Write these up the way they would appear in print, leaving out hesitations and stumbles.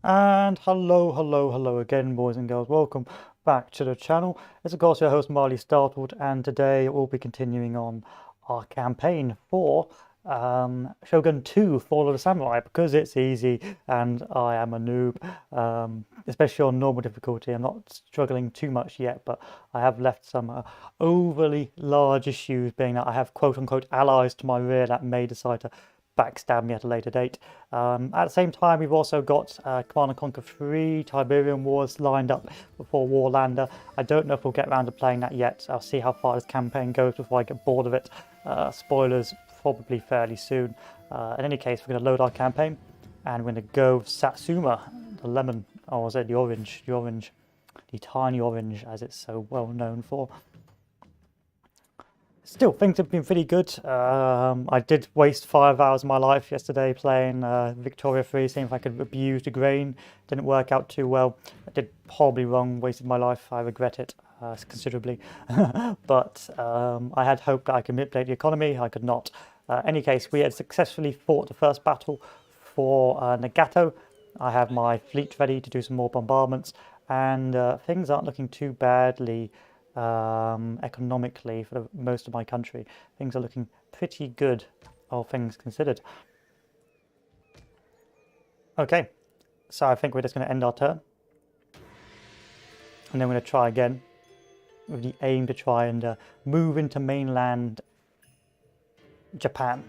And hello again, boys and girls. Welcome back to the channel. It's of course your host Marley Startled, and today we'll be continuing on our campaign for Shogun 2 Fall of the Samurai, because it's easy and I am a noob, especially on normal difficulty. I'm not struggling too much yet, but I have left some overly large issues, being that I have quote-unquote allies to my rear that may decide to backstab me at a later date. At the same time, we've also got Command & Conquer 3 Tiberian Wars lined up before Warlander. I don't know if we'll get around to playing that yet. I'll see how far this campaign goes before I get bored of it. Spoilers probably fairly soon. In any case, we're going to load our campaign and we're going to go Satsuma, the lemon, or was it the orange, the tiny orange as it's so well known for. Still, things have been pretty good. I did waste 5 hours of my life yesterday playing Victoria 3, seeing if I could abuse the grain. Didn't work out too well. I did horribly wrong, wasted my life. I regret it considerably. But I had hoped that I could manipulate the economy. I could not. Any case, we had successfully fought the first battle for Nagato. I have my fleet ready to do some more bombardments, and things aren't looking too badly economically for most of my country. Things are looking pretty good, all things considered. Okay, so I think we're just going to end our turn, and then we're going to try again with the aim to try and move into mainland Japan.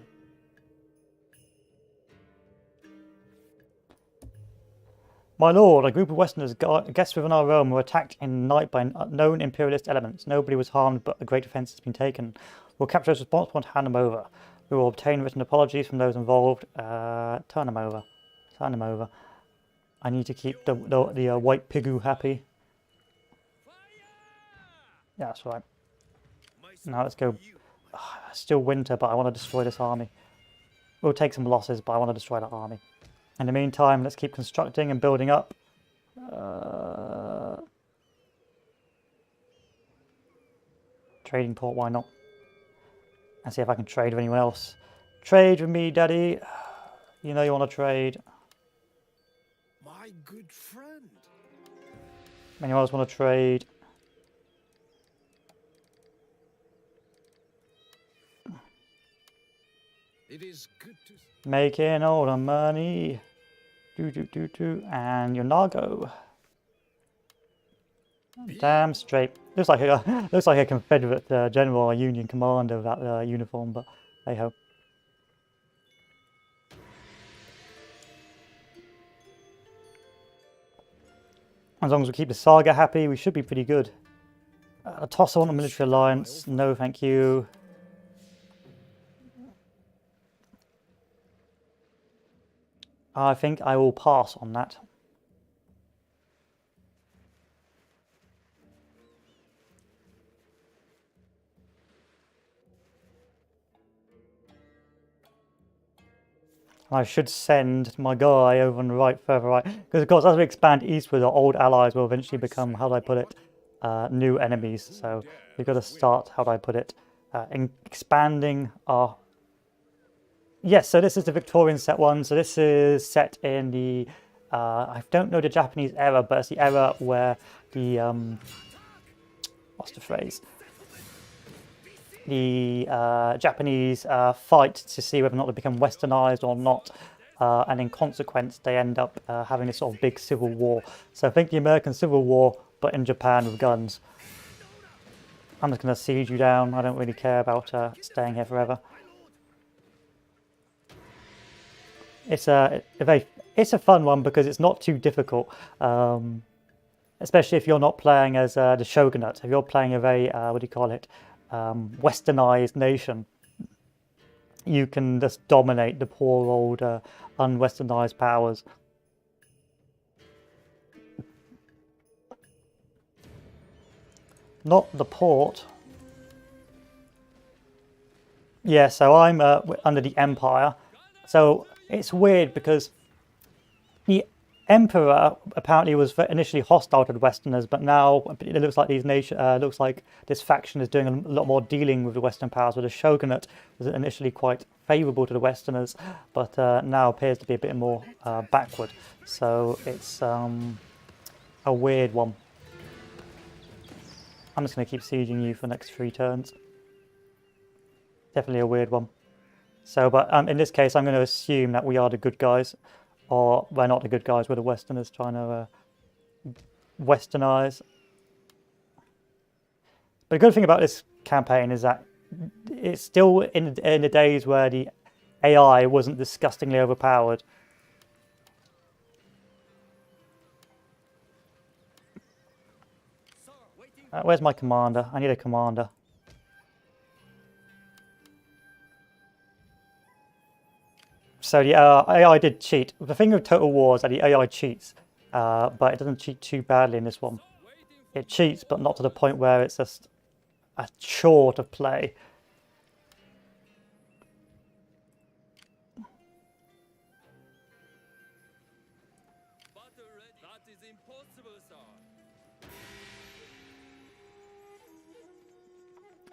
My lord, a group of Westerners, guests within our realm, were attacked in the night by unknown imperialist elements. Nobody was harmed, but a great offence has been taken. We'll capture those responsible and hand them over. We will obtain written apologies from those involved. Turn them over. Turn them over. I need to keep the white pigu happy. Yeah, that's right. Now let's go. Still winter, but I want to destroy this army. We'll take some losses, but I want to destroy that army. In the meantime, let's keep constructing and building up. Trading port, why not? And see if I can trade with anyone else. Trade with me, daddy. You know you want to trade. My good friend. Anyone else want to trade? It is good to Making all the money. And your Nago. Damn straight. Looks like a Confederate general or Union commander with that uniform, but hey ho. As long as we keep the Saga happy, we should be pretty good. Toss on a military alliance. No, thank you. I think I will pass on that. I should send my guy over on the right, further right, because of course as we expand eastward, our old allies will eventually become, how do I put it, new enemies. So we've got to start, how do I put it, in expanding our... Yes, so this is the Victorian set one. So this is set in the, I don't know the Japanese era, but it's the era where the, what's the phrase? The Japanese fight to see whether or not they become westernized or not, and in consequence they end up having this sort of big civil war. So I think the American Civil War, but in Japan with guns. I'm just going to siege you down. I don't really care about staying here forever. It's a fun one because it's not too difficult, especially if you're not playing as the shogunate. If you're playing a very what do you call it, westernized nation, you can just dominate the poor old unwesternized powers. Not the port. Yeah, so I'm under the Empire. So it's weird because the Emperor apparently was initially hostile to the Westerners, but now it looks like this faction is doing a lot more dealing with the Western powers. Where the Shogunate was initially quite favourable to the Westerners, but now appears to be a bit more backward. So it's a weird one. I'm just going to keep sieging you for the next 3 turns. Definitely a weird one. So, but in this case, I'm going to assume that we are the good guys, or we're not the good guys, we're the Westerners trying to Westernize. But the good thing about this campaign is that it's still in the days where the AI wasn't disgustingly overpowered. Where's my commander? I need a commander. So the AI did cheat. The thing with Total War is that the AI cheats, but it doesn't cheat too badly in this one. It cheats, but not to the point where it's just a chore to play.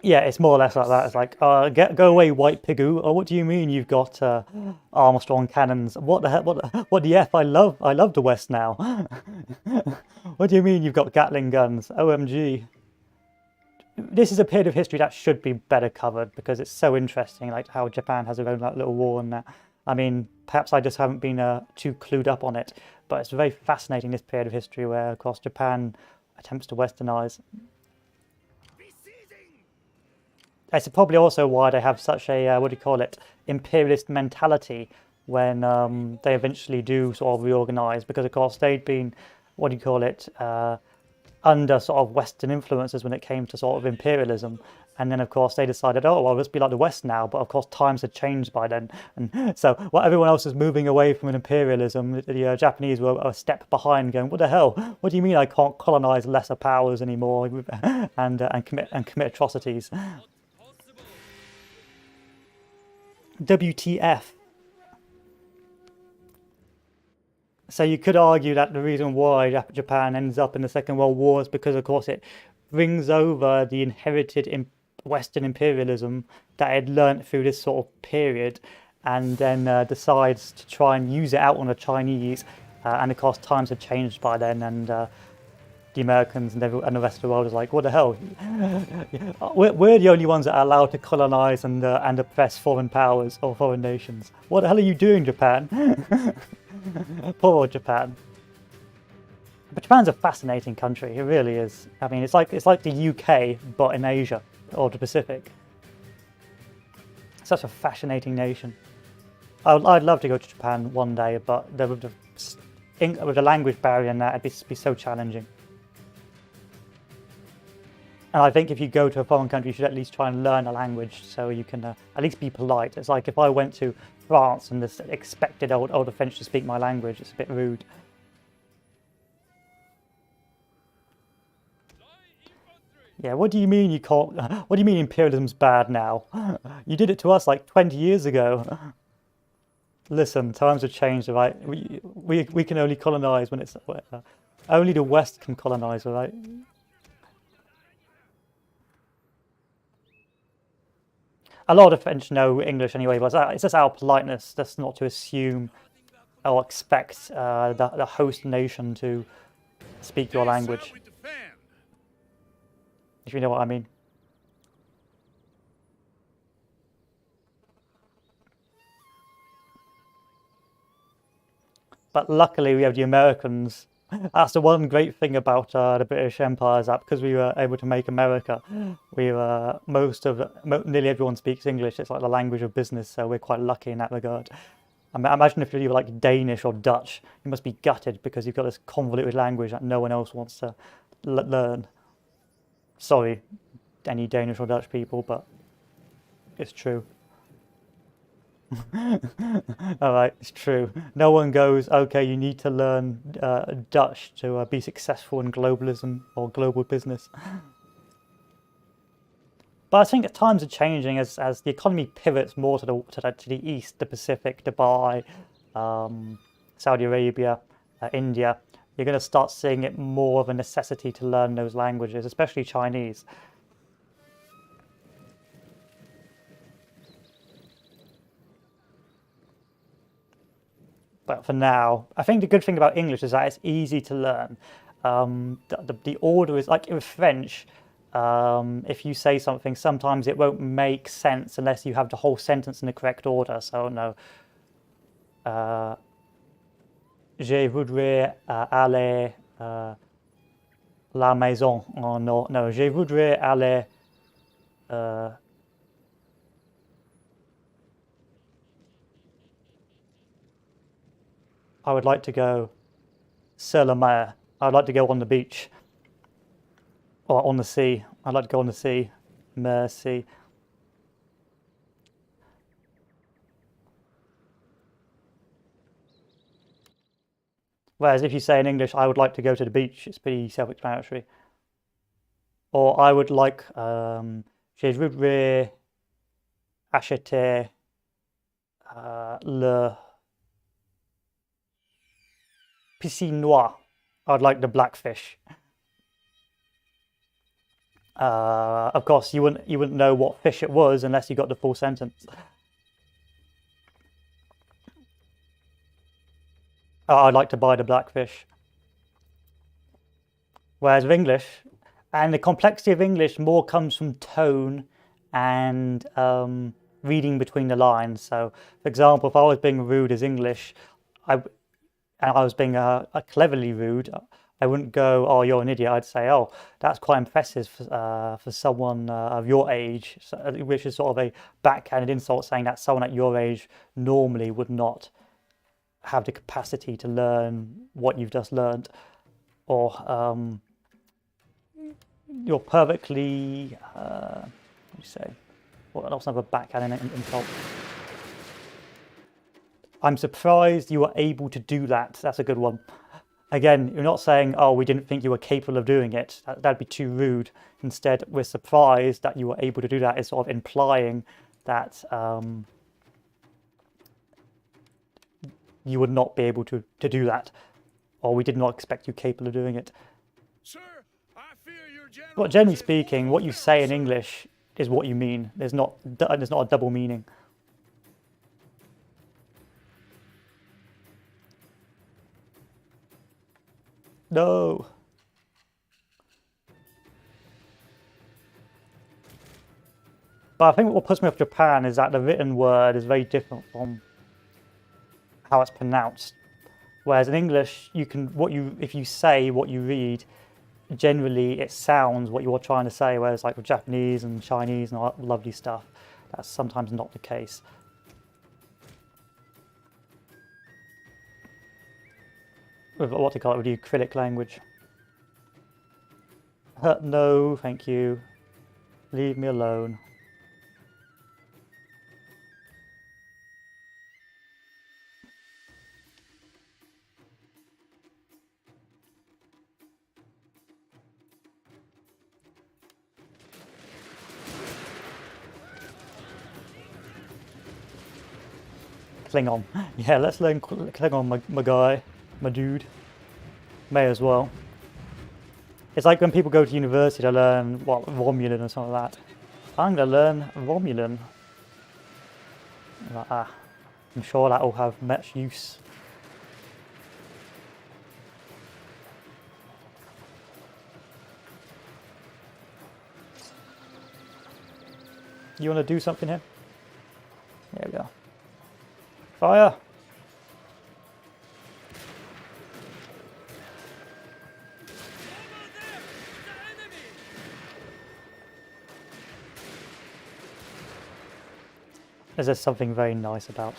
Yeah, it's more or less like that. It's like, go away, white pigoo. Oh, what do you mean you've got armor-strong cannons? What the heck? What the f? I love the West now. What do you mean you've got Gatling guns? OMG. This is a period of history that should be better covered because it's so interesting, like how Japan has their own like, little war and that. I mean, perhaps I just haven't been too clued up on it, but it's very fascinating, this period of history where, of course, Japan attempts to westernize. It's probably also why they have such a, what do you call it, imperialist mentality when they eventually do sort of reorganize, because of course they'd been, what do you call it, under sort of Western influences when it came to sort of imperialism. And then of course they decided, oh, well, let's be like the West now. But of course times had changed by then. And so while everyone else is moving away from an imperialism, the Japanese were a step behind going, what the hell? What do you mean I can't colonize lesser powers anymore and commit atrocities? WTF. So you could argue that the reason why Japan ends up in the Second World War is because, of course, it brings over the inherited Western imperialism that it learnt through this sort of period, and then decides to try and use it out on the Chinese. And of course, times had changed by then, and the Americans and the rest of the world is like, what the hell? We're the only ones that are allowed to colonize and oppress foreign powers or foreign nations. What the hell are you doing, Japan? Poor old Japan. But Japan's a fascinating country. It really is. I mean, it's like the UK, but in Asia or the Pacific. Such a fascinating nation. I'd love to go to Japan one day, but with the language barrier and that, it'd be so challenging. And I think if you go to a foreign country, you should at least try and learn a language so you can at least be polite. It's like if I went to France and just expected older French to speak my language, it's a bit rude. Yeah, what do you mean you can't? What do you mean imperialism's bad now? You did it to us like 20 years ago. Listen, times have changed, right? We can only colonize when it's only the West can colonize, right? A lot of French know English anyway, but it's just our politeness just not to assume or expect the host nation to speak your language. If you know what I mean. But luckily we have the Americans. That's the one great thing about the British Empire, is that because we were able to make America, we were nearly everyone speaks English. It's like the language of business, so we're quite lucky in that regard. Imagine if you were like Danish or Dutch, you must be gutted because you've got this convoluted language that no one else wants to learn. Sorry, any Danish or Dutch people, but it's true. Alright, it's true. No one goes, okay, you need to learn Dutch to be successful in globalism or global business. But I think times are changing as the economy pivots more to the east, the Pacific, Dubai, Saudi Arabia, India. You're going to start seeing it more of a necessity to learn those languages, especially Chinese. But for now, I think the good thing about English is that it's easy to learn. The order is like with French. If you say something, sometimes it won't make sense unless you have the whole sentence in the correct order. So no, je voudrais aller la maison. Oh no, no, je voudrais aller. I would like to go sur la mer. I'd like to go on the beach. Or on the sea. I'd like to go on the sea. Mercy. Whereas if you say in English, I would like to go to the beach, it's pretty self-explanatory. Or I would like, je voudrais acheter le piscine noir. I'd like the blackfish. Of course, you wouldn't know what fish it was unless you got the full sentence. I'd like to buy the blackfish. Whereas with English, and the complexity of English more comes from tone and reading between the lines. So, for example, if I was being rude as English, and I was being cleverly rude, I wouldn't go, "Oh, you're an idiot." I'd say, "Oh, that's quite impressive for someone of your age," which is sort of a backhanded insult, saying that someone at your age normally would not have the capacity to learn what you've just learned, or you're perfectly. What do you say? What else? Another backhanded insult. I'm surprised you were able to do that. That's a good one. Again, you're not saying, "Oh, we didn't think you were capable of doing it." That'd be too rude. Instead, we're surprised that you were able to do that. It's sort of implying that you would not be able to do that, or we did not expect you capable of doing it. Sir, I fear your general. But generally speaking, what you say in English is what you mean. There's not a double meaning. No. But I think what puts me off Japan is that the written word is very different from how it's pronounced. Whereas in English, if you say what you read, generally it sounds what you're trying to say. Whereas like with Japanese and Chinese and all that lovely stuff, that's sometimes not the case. With what do you call it? With the acrylic language. No, thank you. Leave me alone. Klingon. Yeah, let's learn Klingon, my guy, my dude. May as well. It's like when people go to university to learn, what, Romulan or something like that. I'm going to learn Romulan. Like, I'm sure that will have much use. You want to do something here? There we go. Fire! There's something very nice about.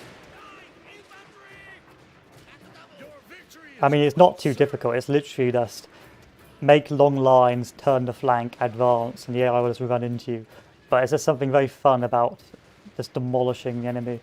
I mean, it's not too difficult. It's literally just make long lines, turn the flank, advance, and the AI will just run into you. But there's just something very fun about just demolishing the enemy.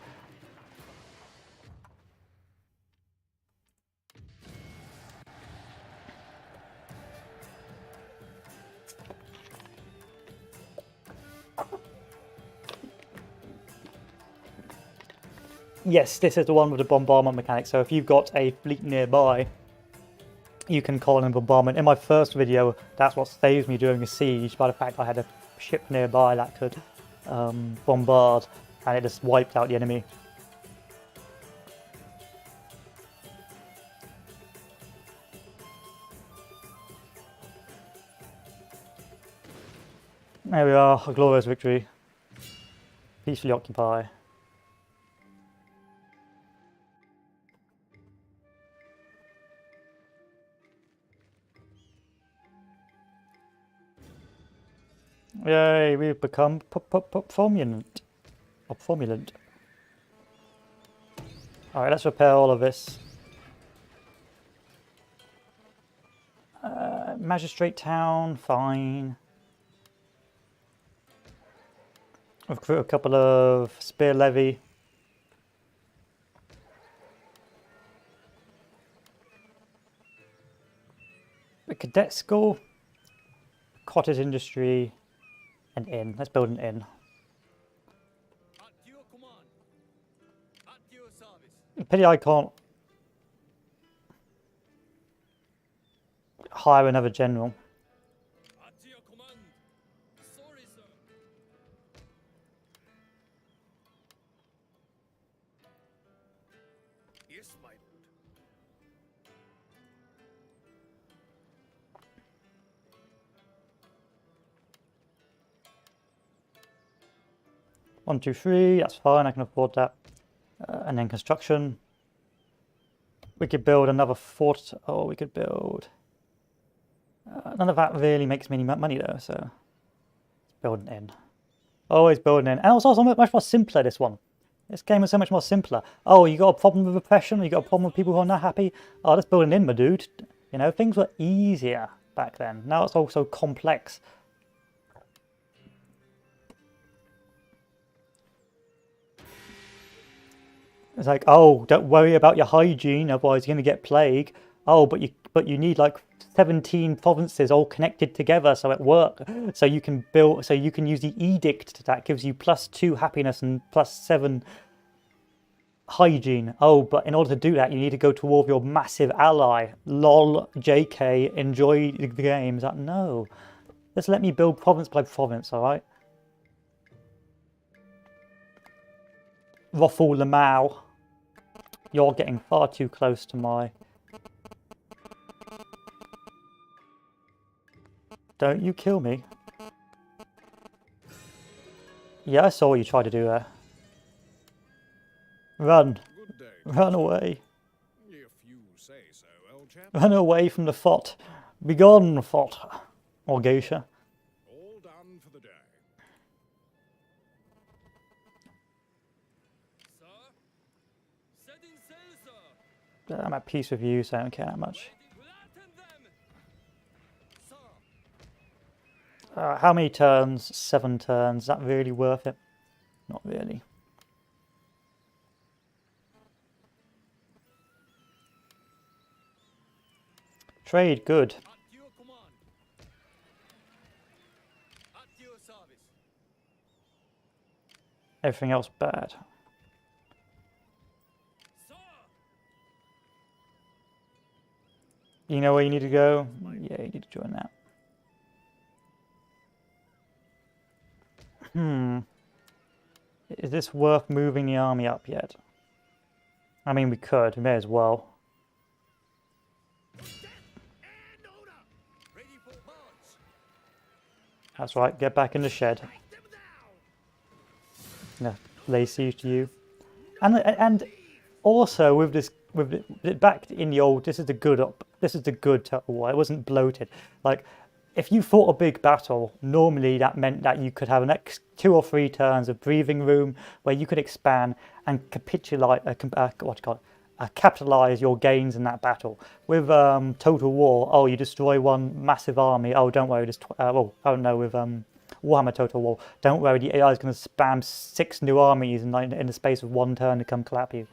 Yes, this is the one with the bombardment mechanic. So if you've got a fleet nearby, you can call in bombardment. In my first video, that's what saved me during a siege, by the fact I had a ship nearby that could bombard, and it just wiped out the enemy. There we are, a glorious victory. Peacefully occupy. Yay, we've become formulant. Or formulant. Alright, let's repair all of this. Magistrate town, fine. Recruit a couple of spear levy. A cadet school, cottage industry, an inn. Let's build an inn. At your command. At your service. Pity I can't hire another general. At your command. Sorry, sir. Yes, my lord. 1, 2, 3, that's fine, I can afford that. And then construction. We could build another fort, or we could build... none of that really makes me any money though, so... Let's build an inn. Always build an inn. And also much more simpler, this one. This game is so much more simpler. Oh, you got a problem with oppression? You got a problem with people who are not happy? Oh, let's build an inn, my dude. You know, things were easier back then. Now it's all so complex. It's like, oh, don't worry about your hygiene, otherwise you're going to get plague. Oh, but you need like 17 provinces all connected together so it works. So you can use the edict that gives you +2 happiness and +7 hygiene. Oh, but in order to do that, you need to go to war with your massive ally. Lol, JK, enjoy the game. It's like, no. Just let me build province by province, alright? Ruffle Lamau. You're getting far too close to my... Don't you kill me. Yeah, I saw what you tried to do there. Run. Good day. Run away. If you say so, old chap. Run away from the fort. Begone, fort. Or geisha. All done for the day. Sir? Setting sail, sir. I'm at peace with you, so I don't care that much. Flatten them. Sir. How many turns? 7 turns. Is that really worth it? Not really. Trade, good. At your command. At your service. Everything else bad. Sir. You know where you need to go? Yeah, you need to join that. Is this worth moving the army up yet? I mean, we could. We may as well. And order. Ready for march. That's right. Get back in the shed. Take them down. Yeah, lay siege to you. And also with this, back in the old, this is the good Total War. It wasn't bloated. Like, if you fought a big battle, normally that meant that you could have an 2 or 3 turns of breathing room where you could expand and capitalize your gains in that battle. With Total War, oh, you destroy one massive army. Oh, don't worry, with Warhammer Total War, don't worry, the AI is going to spam 6 new armies in the space of 1 turn to come clap you.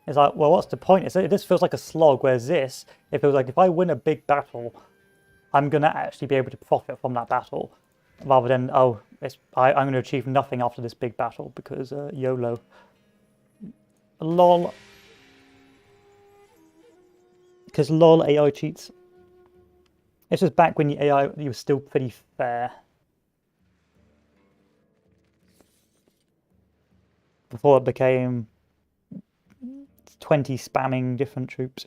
It's like, well, what's the point? This feels like a slog, whereas this, it feels like if I win a big battle, I'm going to actually be able to profit from that battle. Rather than, oh, I'm going to achieve nothing after this big battle because YOLO. LOL. Because LOL AI cheats. This was back when the AI was still pretty fair. Before it became 20 spamming different troops.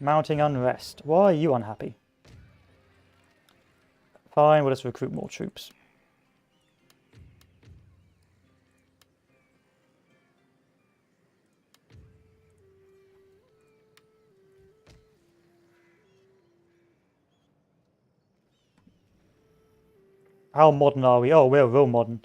Mounting unrest. Why are you unhappy? Fine, we'll just recruit more troops. How modern are we? Oh, we're real modern.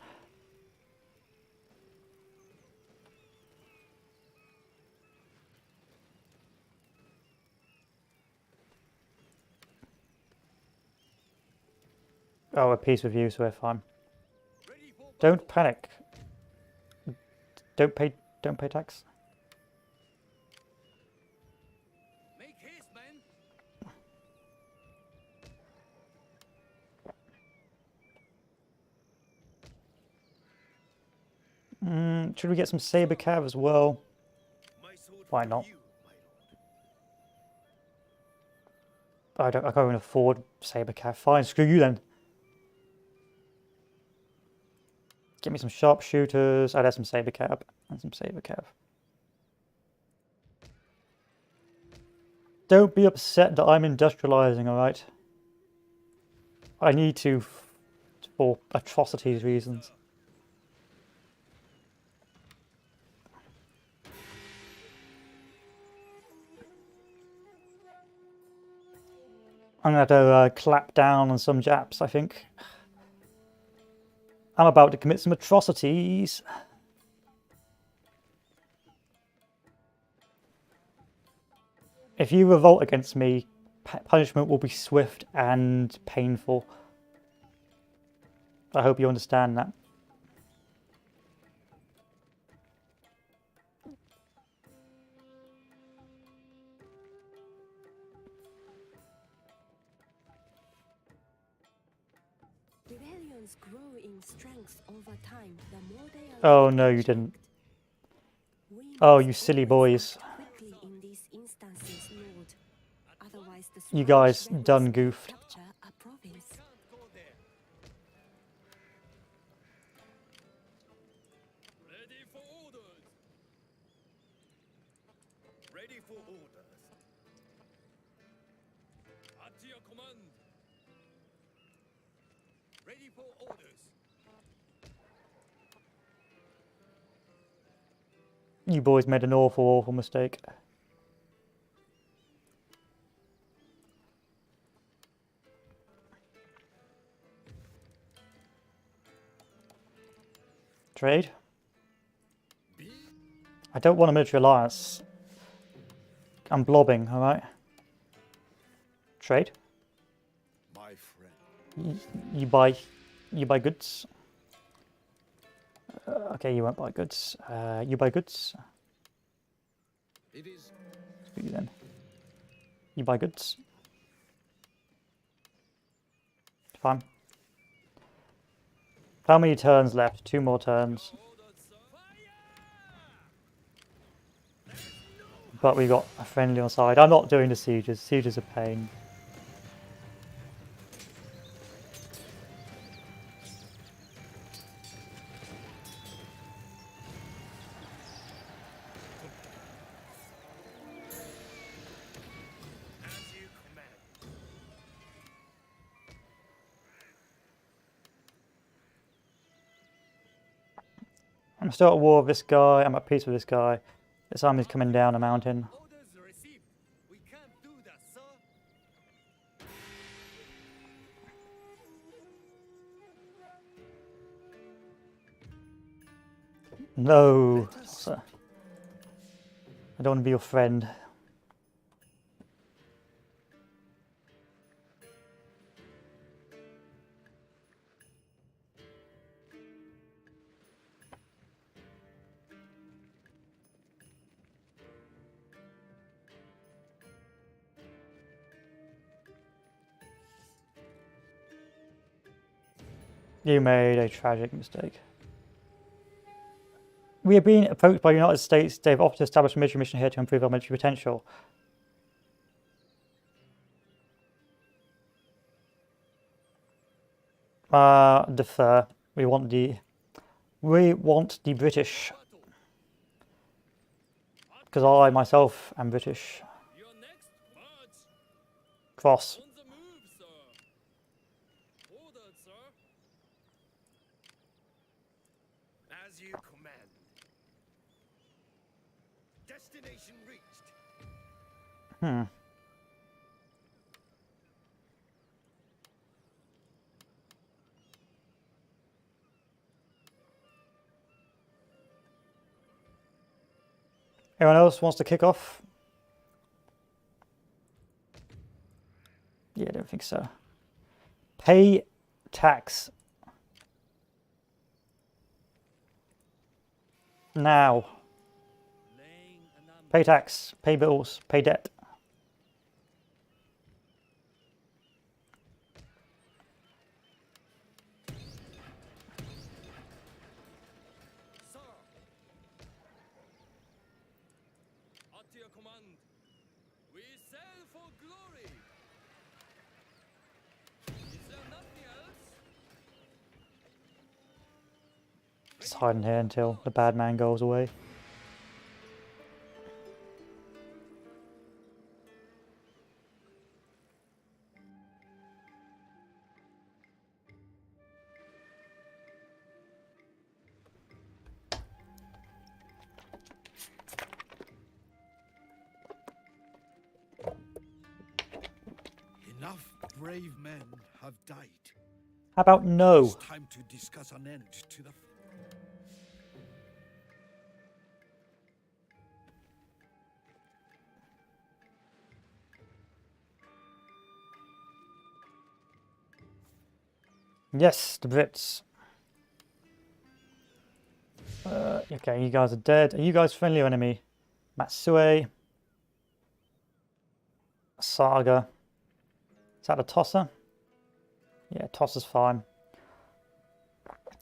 Oh, we're peace with you, so we're fine. Ready for Don't panic. Don't pay tax. make haste, man. Should we get some saber cav as well? My sword Why for not? you, my lord. I can't even afford saber cav. Fine, screw you then. Get me some sharpshooters. Oh, there's some saber cav and some saber cav. Don't be upset that I'm industrializing, alright? I need to for atrocities reasons. I'm gonna have to clap down on some Japs, I think. I'm about to commit some atrocities. If you revolt against me, punishment will be swift and painful. I hope you understand that. Rebellions grow in strength over time. The more they are Oh no, you didn't. We Oh, must you silly always boys. act quickly in these instances, Lord. Otherwise, the You Swedish guys rebels done may goofed. capture a province. Can't go there. Ready for orders. Ready for orders. At your command. Ready for orders. You boys made an awful, awful mistake. Trade? I don't want a military alliance. I'm blobbing, alright? Trade? My friend. You buy goods? Okay, you won't buy goods. You buy goods? It is Screw you then. You buy goods? Fine. How many turns left? 2 more turns. orders, sir. Fire! But we got a friendly on side. I'm not doing the sieges. Sieges are pain. As you command. I'm still at war with this guy. I'm at peace with this guy. This army's coming down a mountain. Orders received. We can't do that, sir. No, sir. I don't want to be your friend. You made a tragic mistake. We are being approached by the United States. They've offered to establish a military mission here to improve our military potential. Defer. We want the British. Because I myself am British. You're next. cross. On the move, sir. Ordered, sir. As you command. Destination reached. Hmm. Anyone else wants to kick off? Yeah, I don't think so. Pay tax. Now. Laying an ambush. Pay tax, pay bills, pay debt. Sir. At your command. We sail for glory. Is there nothing else? Just hiding here until the bad man goes away. Enough brave men have died. How about no? It's time to discuss an end to the... Yes, the Brits. Okay, you guys are dead. Are you guys friendly or enemy? Matsue. Saga. Is that a tosser? Yeah, tosser's fine.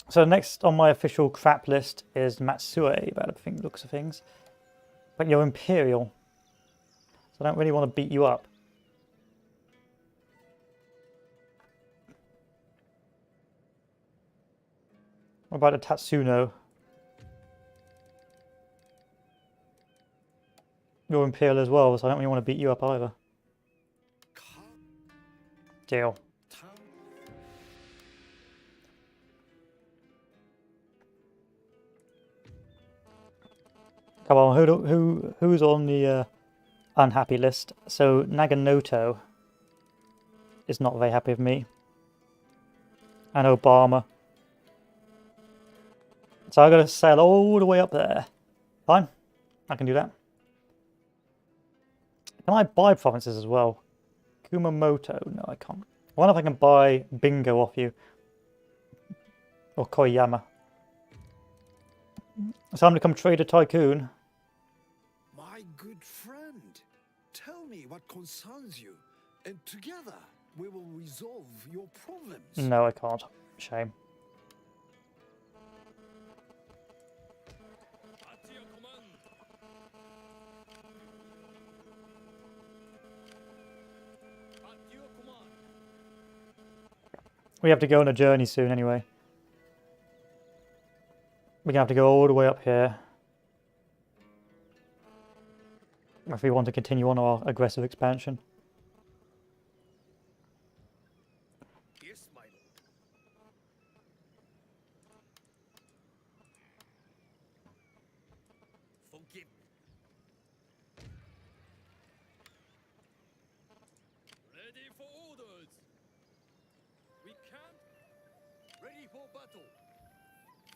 So next on my official crap list is Matsue, by the looks of things. But you're Imperial. So I don't really want to beat you up. What about the Tatsuno? You're Imperial as well, so I don't really want to beat you up either. Deal. Come on, who's on the unhappy list? So Naganoto is not very happy with me. And Obama. So I gotta sail all the way up there. Fine, I can do that. Can I buy provinces as well? Kumamoto, no I can't. I wonder if I can buy Bingo off you. Or Koyama. So I'm gonna become Trader Tycoon. My good friend, tell me what concerns you, and together we will resolve your problems. No, I can't. Shame. At your command. At your command. We have to go on a journey soon anyway. We're gonna have to go all the way up here. If we want to continue on our aggressive expansion. Yes, my lord. Forgive me. Ready for orders. We camp. Ready for battle.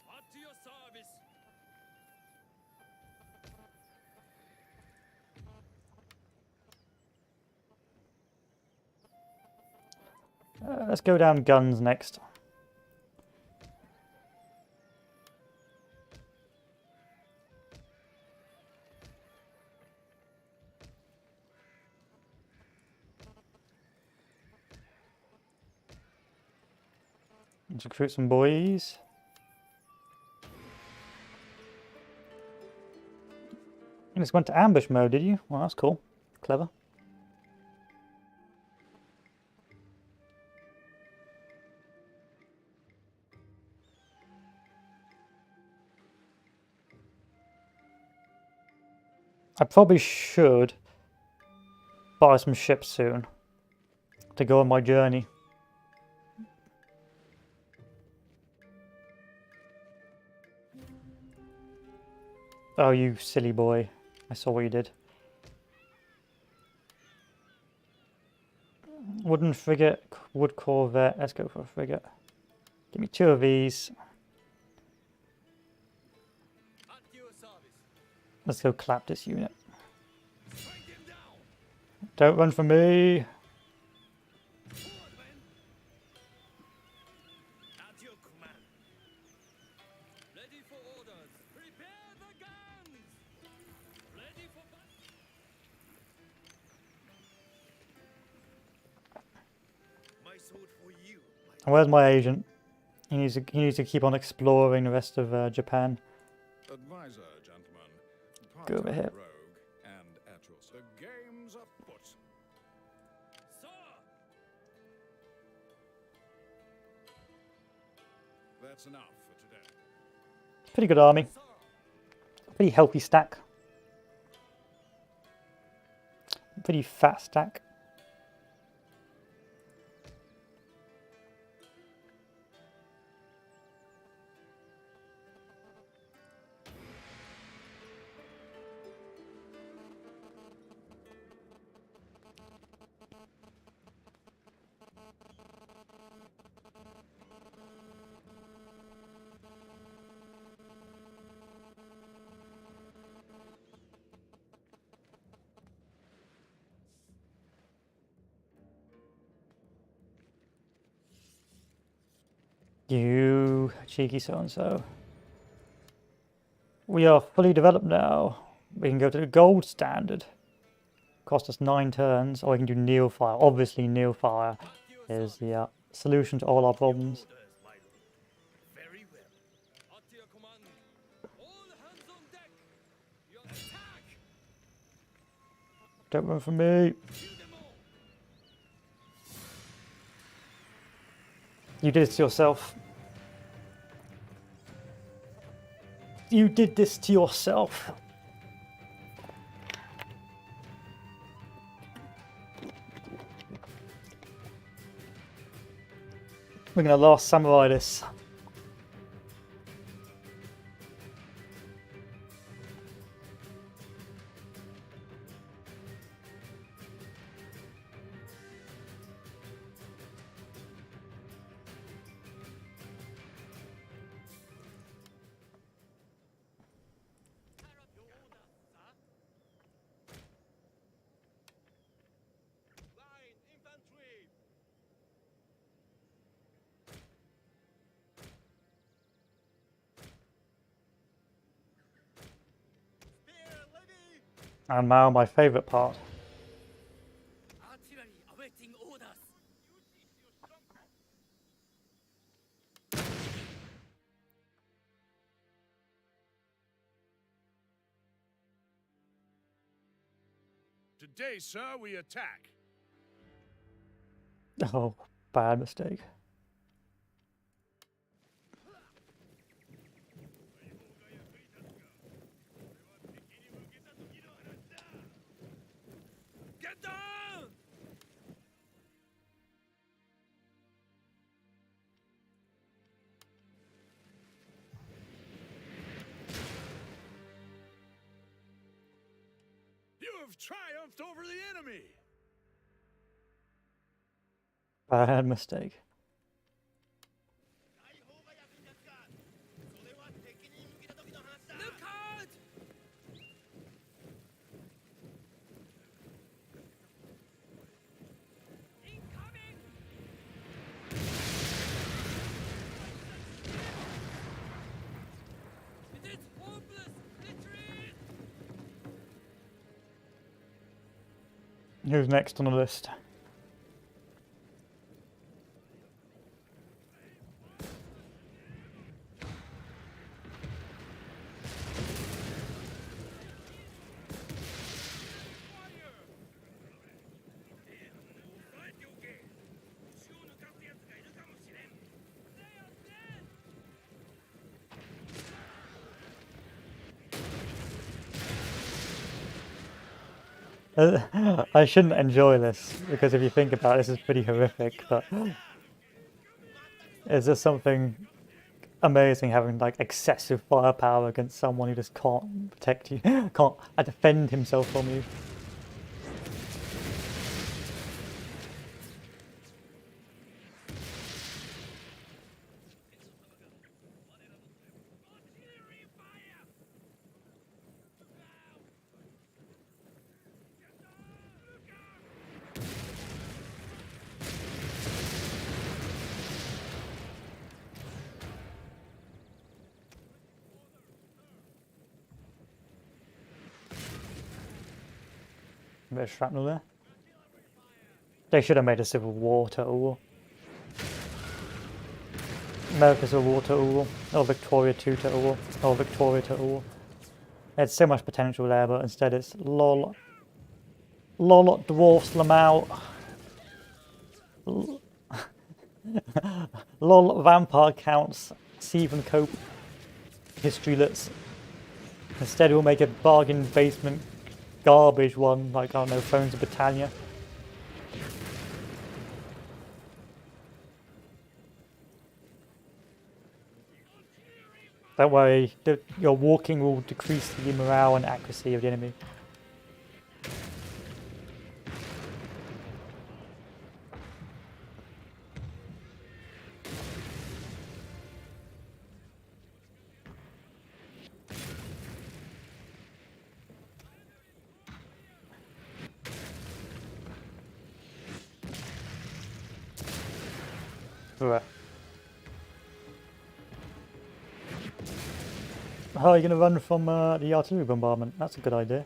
At your service. Let's go down guns next. Let's recruit some boys. You just went to ambush mode, did you? Well, that's cool. Clever. I probably should buy some ships soon. to go on my journey. Oh, you silly boy. I saw what you did. Wooden frigate, wood corvette. Let's go for a frigate. Give me 2 of these. At your service. Let's go clap this unit. Strike him down. Don't run from me. Forward, men. At your command. Ready for orders. Prepare the guns. Ready for battle. My sword for you. And where's my agent? He needs to keep on exploring the rest of Japan. Advisor, gentlemen. Go over here. Rogue and at your the game's afoot. Sir. That's enough for today. Pretty good army. Sir. Pretty healthy stack. Pretty fat stack. You cheeky so-and-so. We are fully developed now. We can go to the gold standard. Cost us 9 turns. Or we can do Neilfire. Obviously Neilfire is the solution to all our problems. Orders, my lord. Very well. At your command. All hands on deck. Your attack. Don't run from me. Kill them all. You did it to yourself. You did this to yourself. We're gonna last samurai this. Line infantry. Spear ready. And now my favourite part. Artillery awaiting orders. Today, sir, we attack. Oh, bad mistake. Get down. You have triumphed over the enemy. Bad mistake. Look out. Incoming. It is hopeless. Retreat. Who's next on the list? I shouldn't enjoy this because if you think about it, this is pretty horrific, but it's just something amazing having like excessive firepower against someone who just can't protect you, can't defend himself from you. A bit of shrapnel there. They should have made a Civil War Total War. America's Civil War Total War, or Victoria 2 Total War, or Victoria Total War. There's so much potential there, but instead it's lol dwarfs them out. Lol vampire counts, Stephen Cope, historylets. Instead we'll make a bargain basement garbage one, like, I don't know, Thrones of Britannia. Don't worry, your walking will decrease the morale and accuracy of the enemy. Right. How are you going to run from the artillery bombardment? That's a good idea.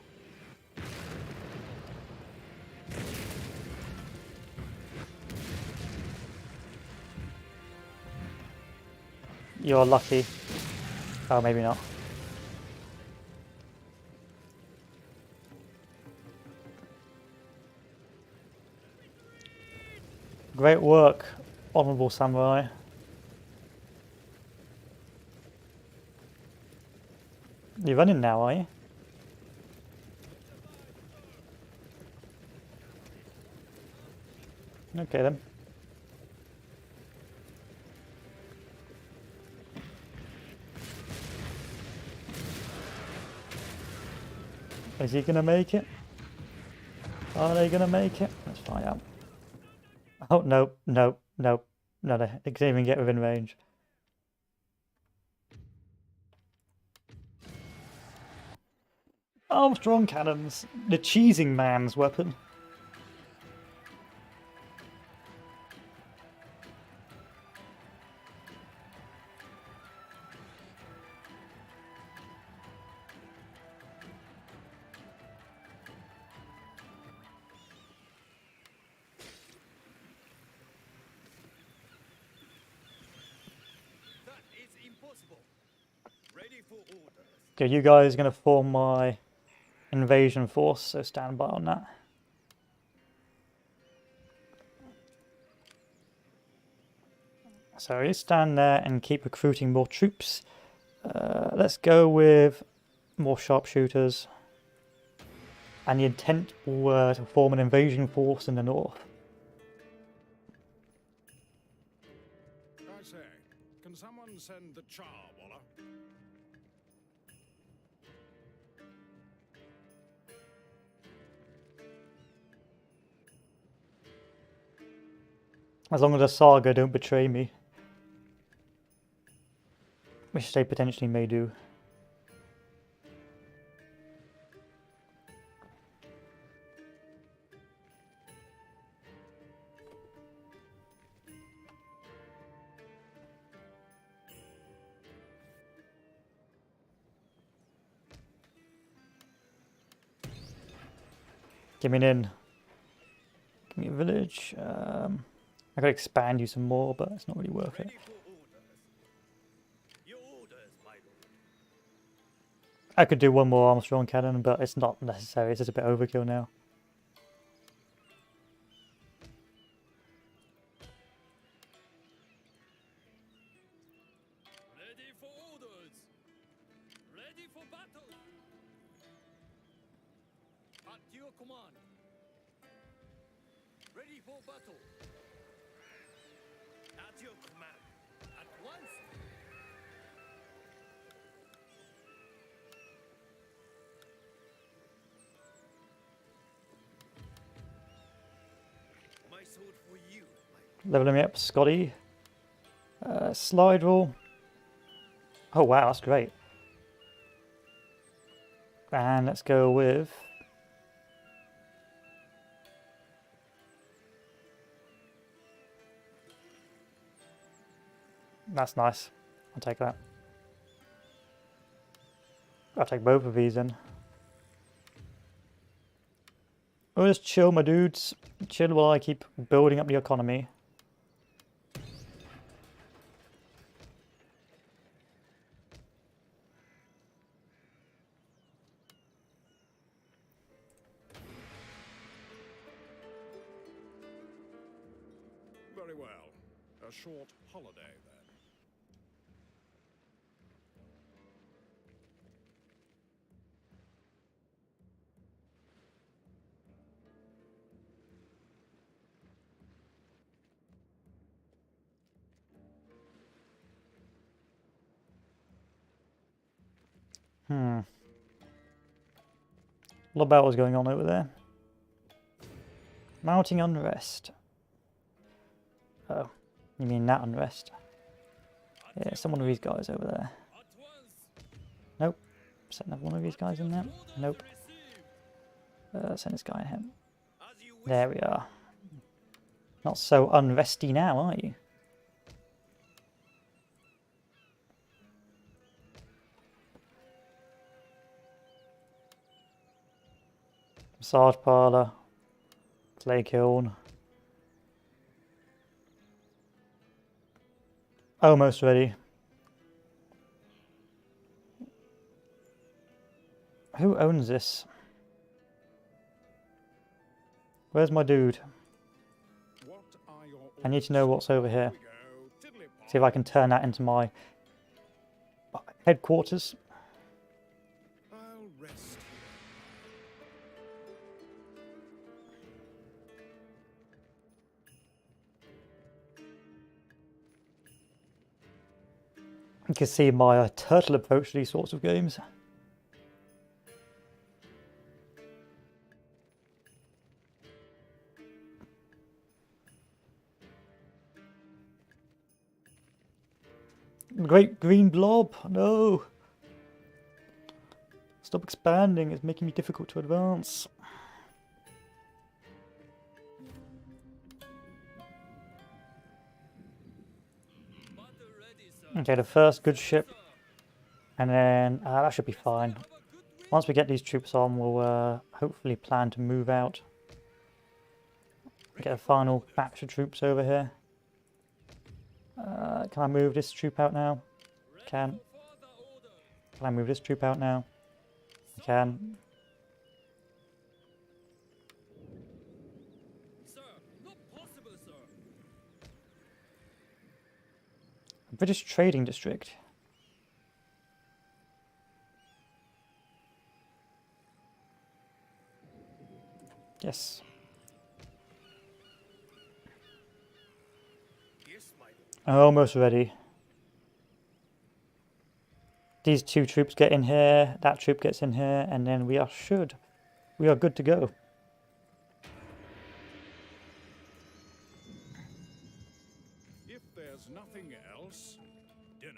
You're lucky. Oh, maybe not. Great work, honourable samurai. You're running now, are you? Okay then. Is he gonna make it? Are they gonna make it? Let's find out. Oh, no, no, no, no, they can't even get within range. Armstrong cannons, the cheesing man's weapon. That is impossible. Ready for orders. Okay, you guys are gonna form my invasion force, so stand by on that. So you stand there and keep recruiting more troops. Let's go with more sharpshooters. And the intent were to form an invasion force in the north. I say, can someone send the char, Waller? As long as the Saga don't betray me. Which they potentially may do. Give me an inn. Give me a village. I could expand you some more, but it's not really worth it. Ready for orders. Your orders, my lord. I could do one more Armstrong cannon, but it's not necessary. It's just a bit overkill now. Ready for orders. Ready for battle. At your command. Ready for battle. At your command. At once. My sword for you, my Leveling me up, Scotty. Slide rule. Oh wow, that's great. And let's go with... That's nice. I'll take that. I'll take both of these then. Oh, just chill, my dudes. Chill while I keep building up the economy. Very well. A short holiday then. A lot of battles going on over there. Mounting unrest. Oh, you mean that unrest? Yeah, send one of these guys over there. at once. Nope. Send another one of these guys in there. Nope. Send this guy in him. As you wish. There we are. Not so unresty now, are you? Massage parlour. Clay kiln. Almost ready. Who owns this? Where's my dude? What are your I need to know what's over here. orders? We go. See if I can turn that into my headquarters. I'll rest You can see my turtle approach to these sorts of games. Great green blob, no! Stop expanding, it's making me difficult to advance. Battle ready, sir. Okay, the first good ship, and then that should be fine. Have a good wind. Once we get these troops on, we'll hopefully plan to move out. Get a final batch of troops over here. Can I move this troop out now? Can. For further order. Can I move this troop out now? I can. Sir, not possible, sir. British Trading District. Yes. Yes, my lord. Almost ready. These two troops get in here, that troop gets in here, and then we are good to go. If there's nothing else, dinner.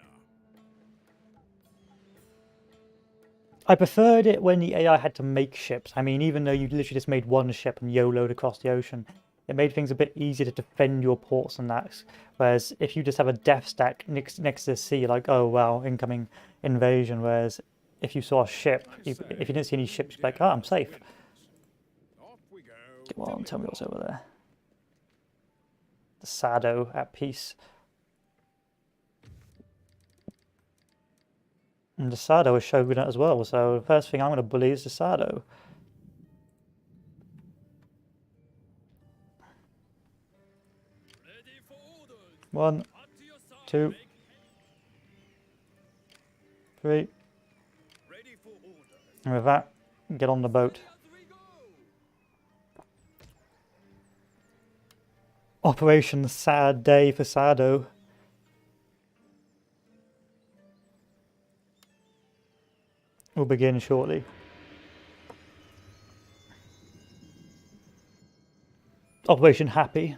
I preferred it when the AI had to make ships. I mean, even though you literally just made one ship and YOLO'd across the ocean, it made things a bit easier to defend your ports and that. Whereas if you just have a death stack next to the sea, like, oh wow, incoming invasion. Whereas if you saw a ship, if you didn't see any ships, you'd be like, oh, I'm safe. Off we go. Well, tell me what's over there. The Sado at peace. And the Sado is Shogunate as well, so the first thing I'm going to bully is the Sado. Ready for orders. 1, At your side. 2, Make 3, ready for orders. and with that, get on the boat. As we go. Operation Sad Day for Sado. Will begin shortly. Operation Happy.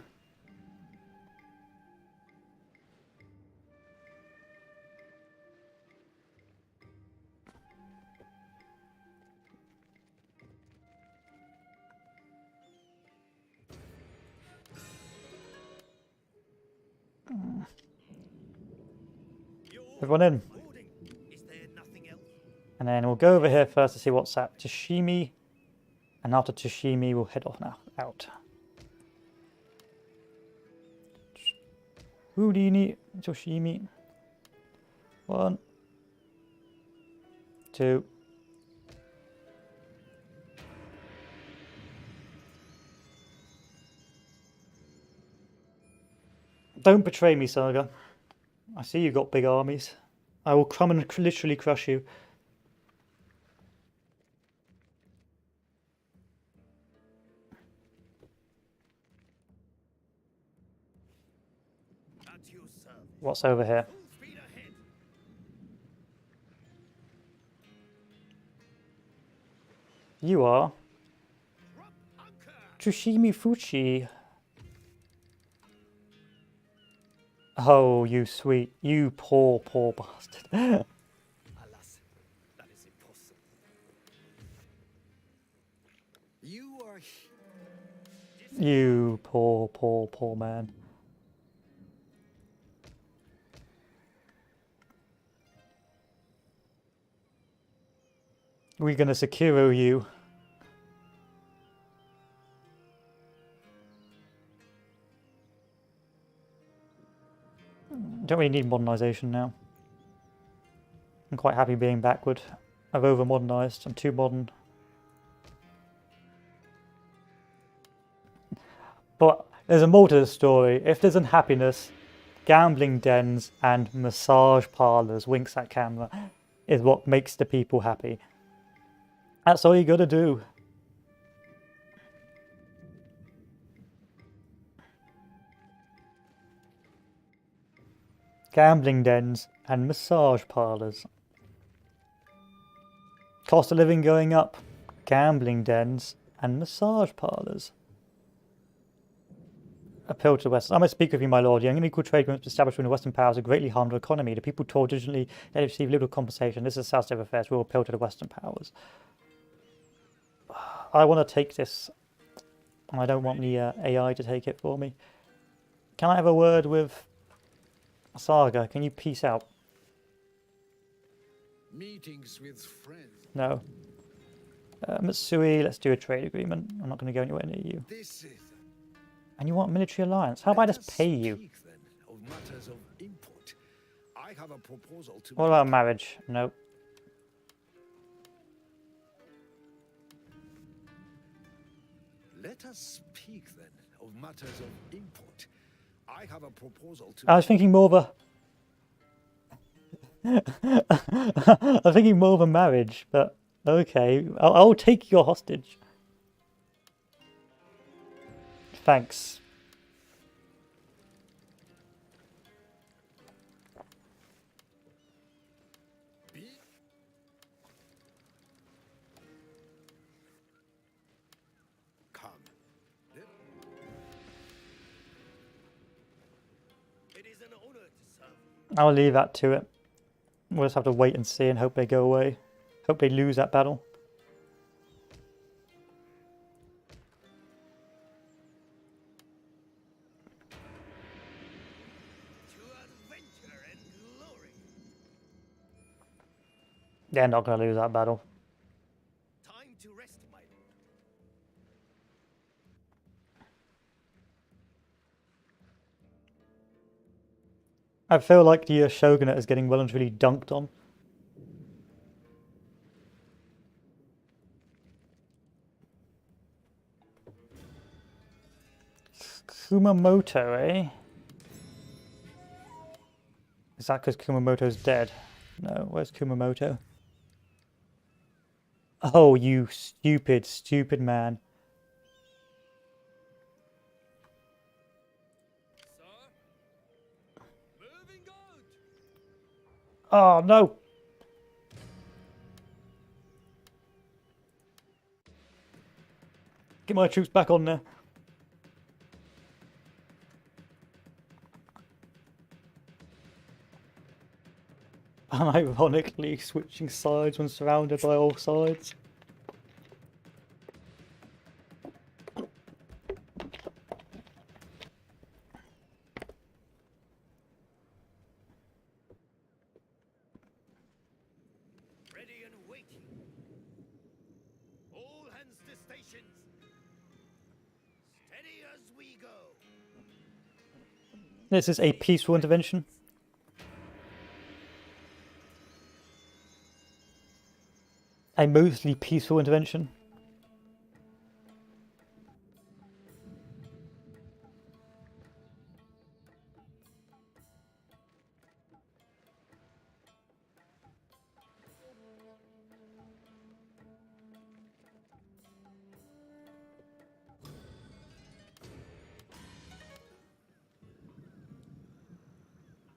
Everyone in. And then we'll go over here first to see what's at Toshimi. And after Toshimi, we'll head off now. Out. Who do you need? Toshimi. 1, 2. Don't betray me, Saga. I see you got big armies. I will come and literally crush you. What's over here? You are Tsushimi Fuchi. Oh, you sweet, you poor bastard. Alas, that is impossible. You are... You poor man. We're gonna Sekiro you. Don't really need modernization now. I'm quite happy being backward. I've over modernized. I'm too modern. But there's a more to the story. If there's unhappiness, gambling dens and massage parlors, winks at camera, is what makes the people happy. That's all you gotta do. Gambling dens and massage parlors. Cost of living going up. Gambling dens and massage parlors. Appeal to the West. I must speak with you, my lord. The unequal trade agreements established between the Western powers have greatly harmed our economy. The people told diligently they receive little compensation. This is South State affairs. We will appeal to the Western powers. I want to take this. I don't want the AI to take it for me. Can I have a word with Saga? Can you peace out? Meetings with friends. No. Matsui, let's do a trade agreement. I'm not going to go anywhere near you. This is... And you want military alliance? How about I just pay you? Speak, then, of matters of import. I have a proposal to What about marriage? No. Let us speak then of matters of import. I have a proposal to... I was thinking more of a... I was thinking more of a marriage, but okay. I'll take your hostage. Thanks. Come. It is an honor to serve. I'll leave that to it. We'll just have to wait and see and hope they go away. Hope they lose that battle. To adventure and glory. They're not going to lose that battle. Time to rest, my lord. I feel like the Shogunate is getting well and truly dunked on. Kumamoto, eh? Is that because Kumamoto's dead? No, where's Kumamoto? Oh, you stupid man. Oh no! Get my troops back on there. Unironically switching sides when surrounded by all sides. Ready and waiting. All hands to stations. Steady as we go. This is a peaceful intervention. A mostly peaceful intervention.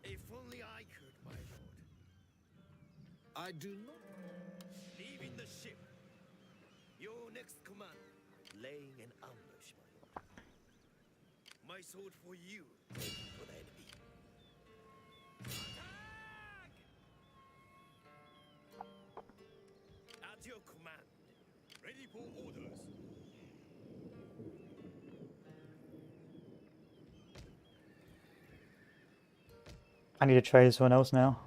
If only I could, my lord. I do not. Leaving the ship. Your next command. Laying an ambush, my lord. My sword for you, for the enemy. Attack! At your command. Ready for orders. I need to trade someone else now.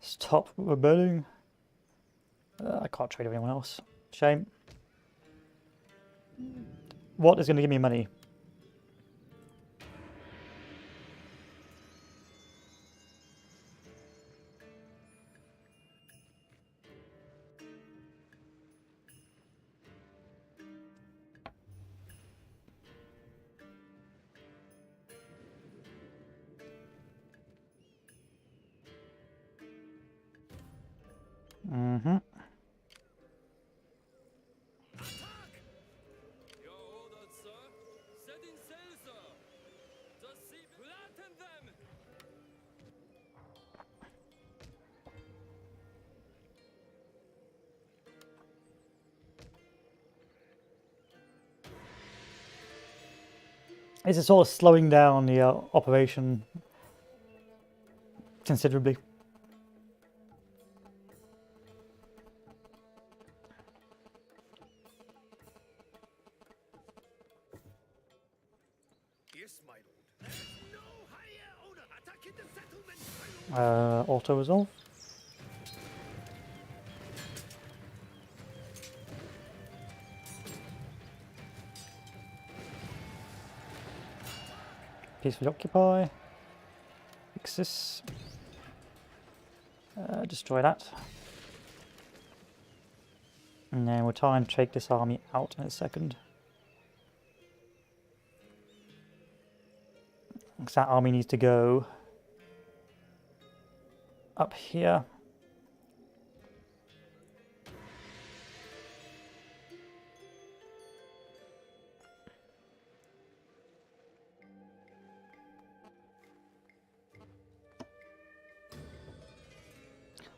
Stop rebelling. I can't trade with anyone else. Shame. What is going to give me money? Mm-hmm. Attack! Your orders, sir. Setting sail, sir. The sea flatten them. This is sort of slowing down the operation considerably. Yes, my lord. There's no higher order. Attacking the settlement, my lord. Auto resolve. Peacefully occupy. Fix this. Destroy that. And then we'll try and take this army out in a second. Because that army needs to go up here.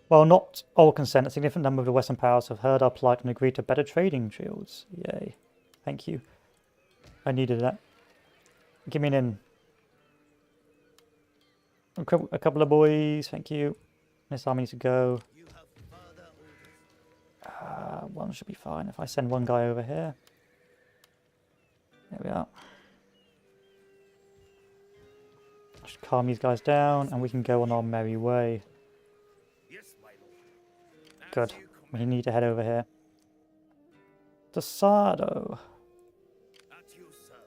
While not all consent, a significant number of the Western powers have heard our plight and agreed to better trading shields. Yay. Thank you. I needed that. Give me an in. A couple of boys, thank you. This army needs to go. You have further orders. One should be fine if I send one guy over here. There we are. Just calm these guys down and we can go on our merry way. Yes, my lord. As Good. you We command. need to head over here. Desado. At your service.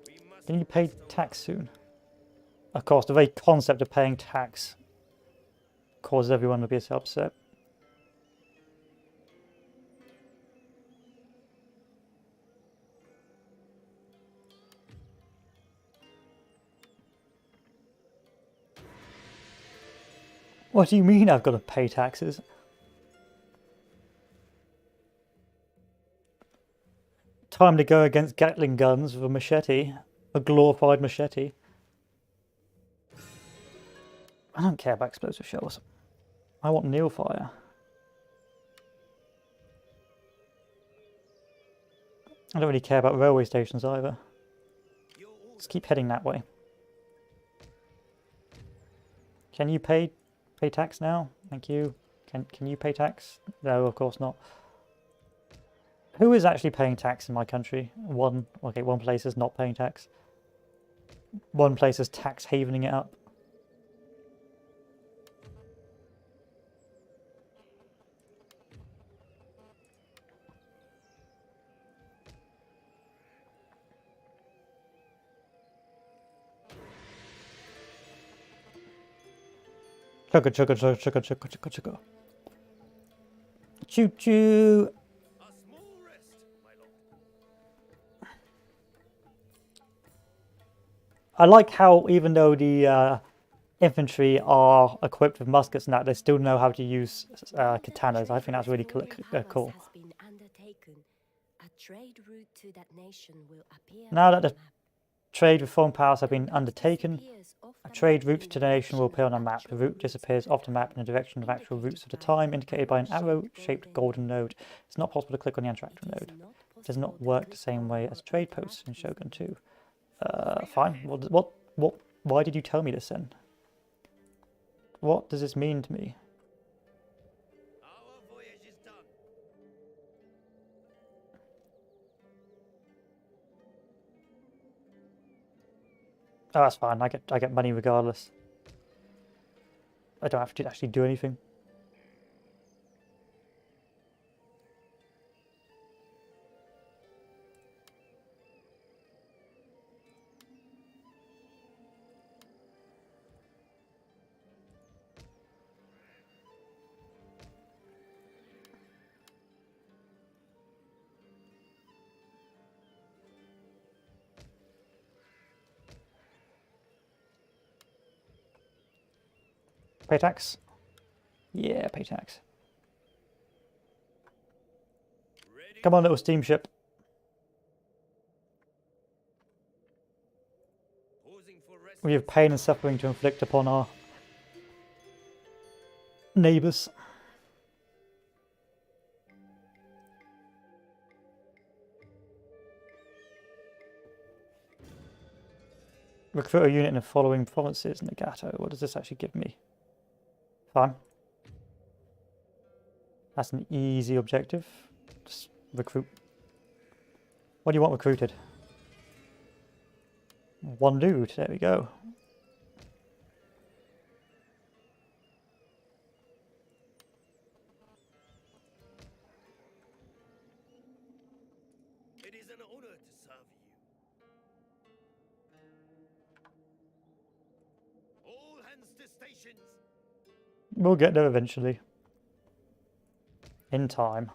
We must Can you pay restore- tax soon? Of course, the very concept of paying tax causes everyone to be so upset. What do you mean I've got to pay taxes? time to go against Gatling guns with a machete, a glorified machete. I don't care about explosive shells. I want nail fire. I don't really care about railway stations either. Let's keep heading that way. Can you pay tax now? Thank you. Can you pay tax? No, of course not. Who is actually paying tax in my country? One place is not paying tax. One place is tax havening it up. Chugga chugga chugga chugga chugga chugga chugga. Choo choo. A small rest, my lord. I like how even though the infantry are equipped with muskets and that, they still know how to use katanas. I think that's really cool. Now that the trade with foreign powers have been undertaken, a trade route to the nation will appear on a map. The route disappears off the map in the direction of actual routes of the time, indicated by an arrow-shaped golden node. It's not possible to click on the interactive node. It does not work the same way as trade posts in Shogun 2. Fine. Why did you tell me this then? What does this mean to me? Our voyage is done. Oh, that's fine. I get money regardless. I don't have to actually do anything. Pay tax? Yeah, pay tax. Come on, little steamship. We have pain and suffering to inflict upon our neighbours. Recruit a unit in the following provinces. Nagato. What does this actually give me? Fine. That's an easy objective. Just recruit. What do you want recruited? One dude. There we go. It is an honor to serve you. All hands to stations. We'll get there eventually. In time.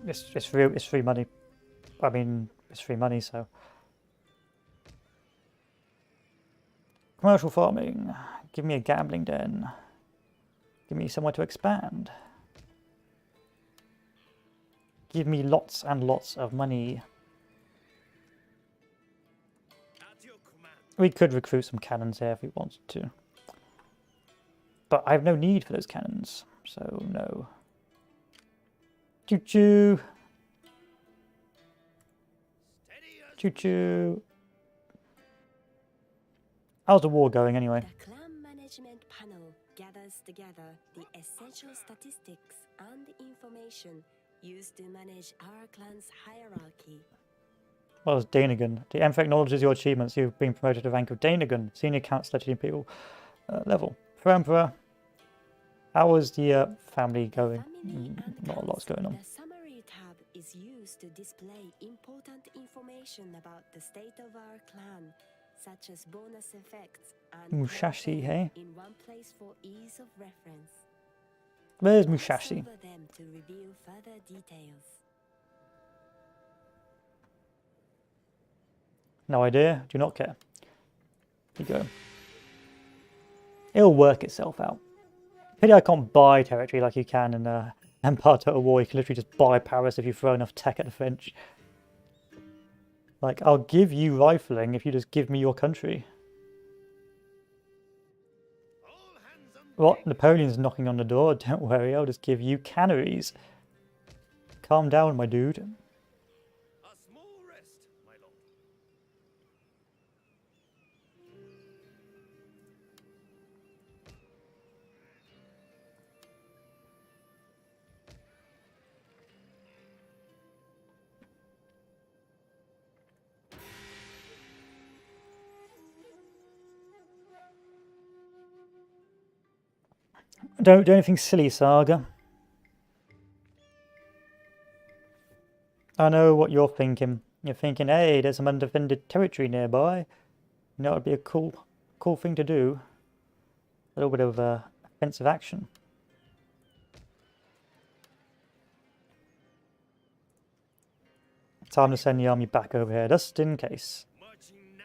It's free money. I mean, it's free money, so. Commercial farming. Give me a gambling den. Give me somewhere to expand. Give me lots and lots of money. At your command. We could recruit some cannons here if we wanted to. But I have no need for those cannons, so no. Choo choo! Choo choo! How's the war going anyway? The clan management panel gathers together the essential statistics and information used to manage our clan's hierarchy. Well, it's Dainagon. The Emperor acknowledges your achievements. You've been promoted to the rank of Dainagon, senior councillor to the Imperial level. For Emperor, how is the family going? Not a lot's going on. The summary tab is used to display important information about the state of our clan, such as bonus effects and Musashi, hey? in one place for ease of reference. Where's Mouse Musashi? over them to reveal further details. No idea. Do not care. Here you go. It'll work itself out. Pity I can't buy territory like you can in Empire Total War. You can literally just buy Paris if you throw enough tech at the French. Like, I'll give you rifling if you just give me your country. What? Napoleon's knocking on the door. Don't worry, I'll just give you canneries. Calm down, my dude. A small rest, my lord. Don't do anything silly, Saga. I know what you're thinking. You're thinking, hey, there's some undefended territory nearby. You know, it would be a cool thing to do. A little bit of offensive action. Time to send the army back over here, just in case. Marching now.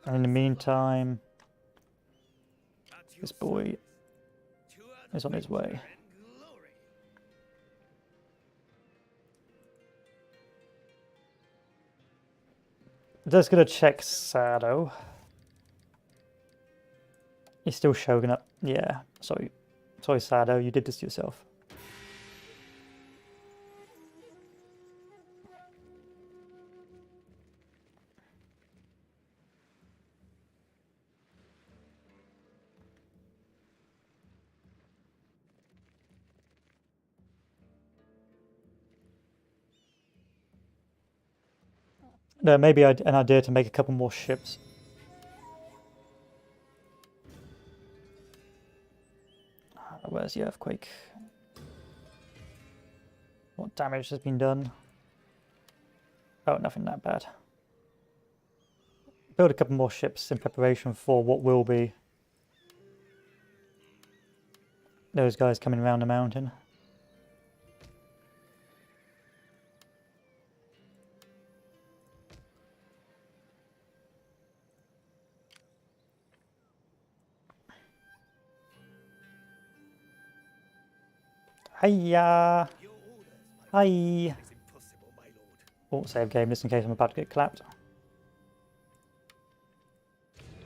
And in the meantime, At your this boy is on his way. and glory. Just gonna check Sado. He's still Shogun up. Yeah, sorry. Sorry, Sado, you did this to yourself. No, maybe an idea to make a couple more ships. Where's the earthquake? What damage has been done? Oh, nothing that bad. Build a couple more ships in preparation for what will be those guys coming around the mountain. Hiya! Your orders, my Hi! It is impossible, my lord. Oh, save game just in case I'm about to get clapped.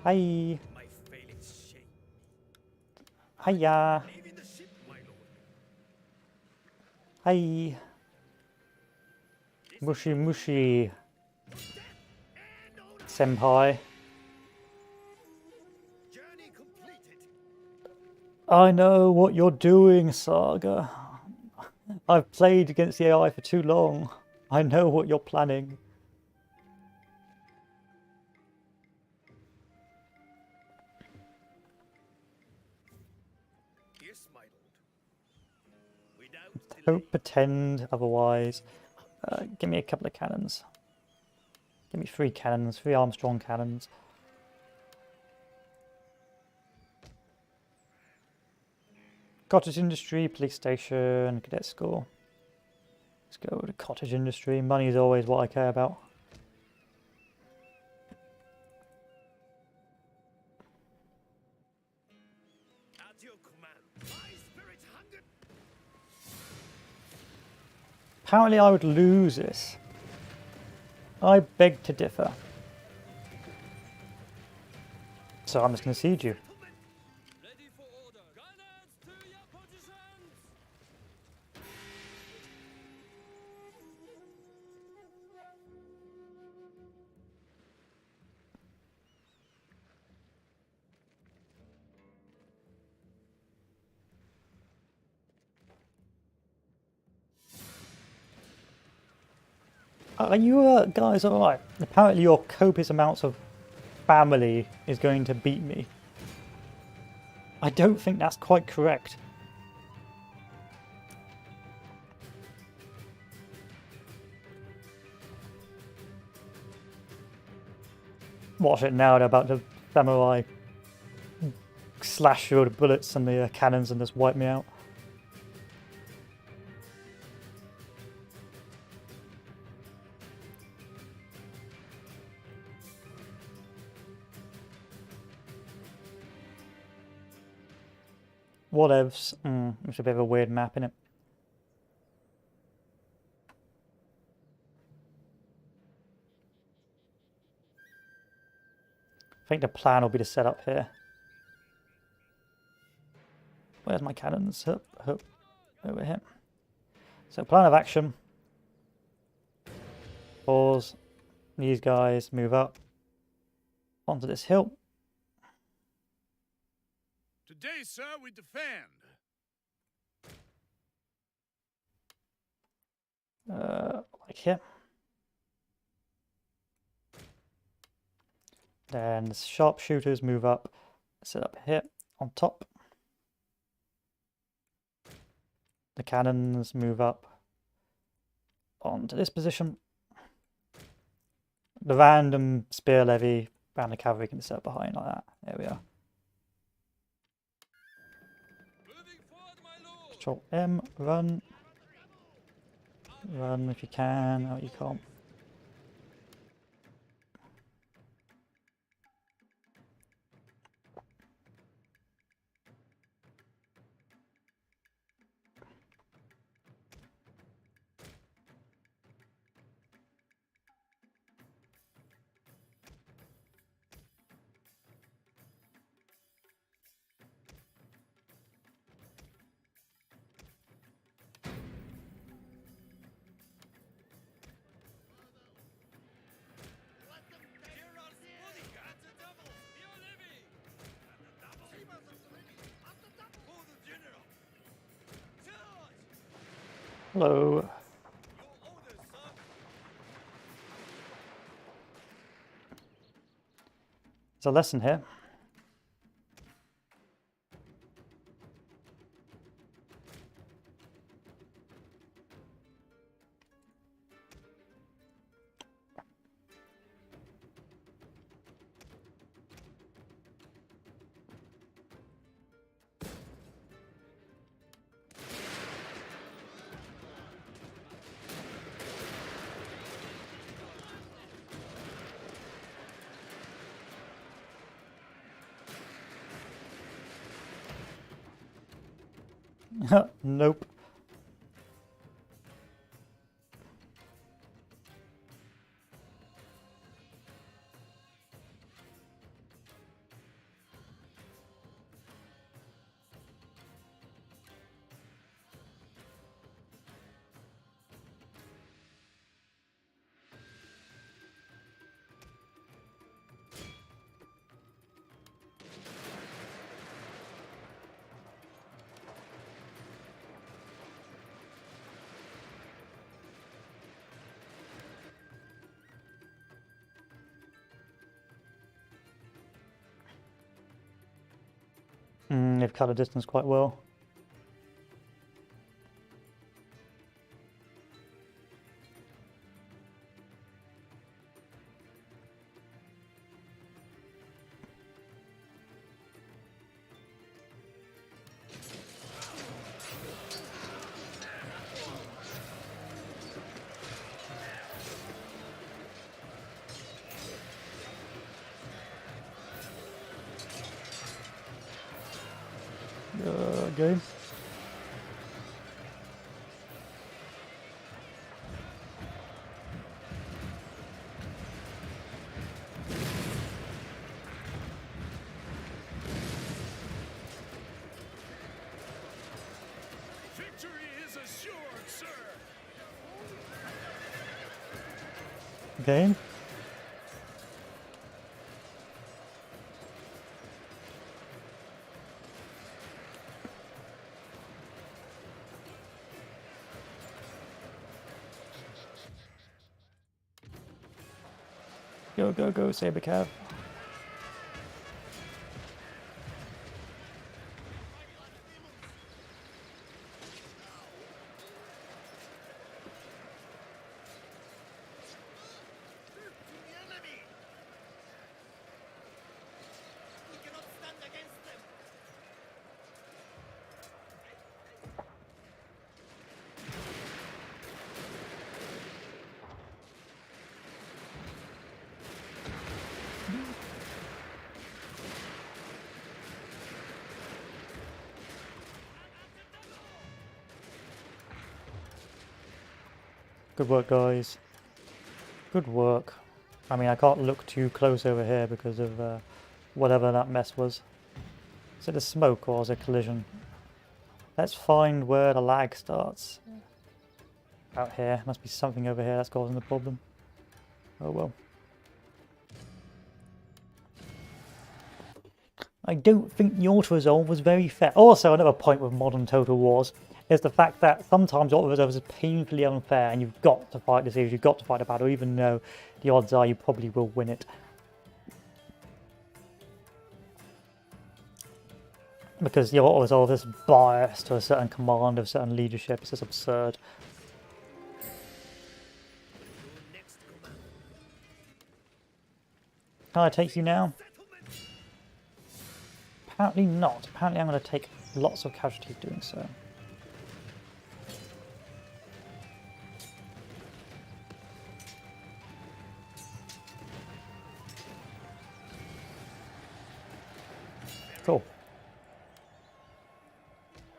Hi! My failing shame. Hiya! Leaving the ship, my lord. Hi! Mushi mushi! Senpai. Journey completed. I know what you're doing, Saga. I've played against the AI for too long. I know what you're planning. Yes, my lord. Without delay. Don't pretend otherwise. Give me a couple of cannons. Give me 3 cannons, 3 Armstrong cannons. Cottage industry, police station, cadet school. Let's go to cottage industry. Money is always what I care about. At your command. My spirit hungered. Apparently I would lose this. I beg to differ. So I'm just going to siege you. Ready for order. Gunners to your positions. Are you guys alright? Apparently your copious amounts of family is going to beat me. I don't think that's quite correct. Watch it now, they're about to samurai slash through the bullets and the cannons and just wipe me out. whatevs. It's a bit of a weird map, innit? I think the plan will be to set up here. Where's my cannons? Hup, hup, over here. So plan of action. Pause. These guys move up onto this hill. Today, sir, we defend. Like here. Then the sharpshooters move up, set up here on top. The cannons move up onto this position. The random spear levy and the cavalry can be set up behind like that. There we are. Moving forward, my lord. Control M, run. Run if you can. Oh, you can't. Hello. There's a lesson here. Nope. They've cut a distance quite well. Go. Victory is assured, sir. Okay. Go, go, go, Saber Cav. Good work, guys. Good work. I mean, I can't look too close over here because of whatever that mess was. Is it a smoke or is it a collision? Let's find where the lag starts. Out here. Must be something over here that's causing the problem. Oh well. I don't think the auto-resolve was very fair. Also, another point with modern Total Wars is the fact that sometimes auto-resolve is painfully unfair and you've got to fight the series, you've got to fight a battle, even though the odds are you probably will win it. Because the auto-resolve is biased to a certain command of certain leadership. It's just absurd. Can I take you now? Apparently not. Apparently I'm going to take lots of casualties doing so. Cool.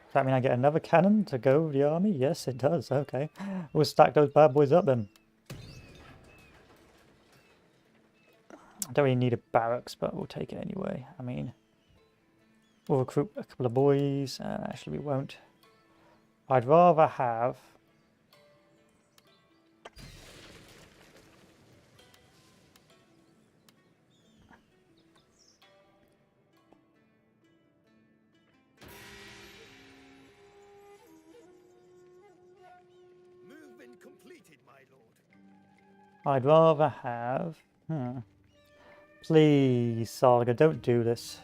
Does that mean I get another cannon to go with the army? Yes, it does. Okay. We'll stack those bad boys up then. I don't really need a barracks, but we'll take it anyway. I mean, we'll recruit a couple of boys. Actually, we won't. I'd rather have... Movement completed, my lord. I'd rather have... Please, Saga, don't do this.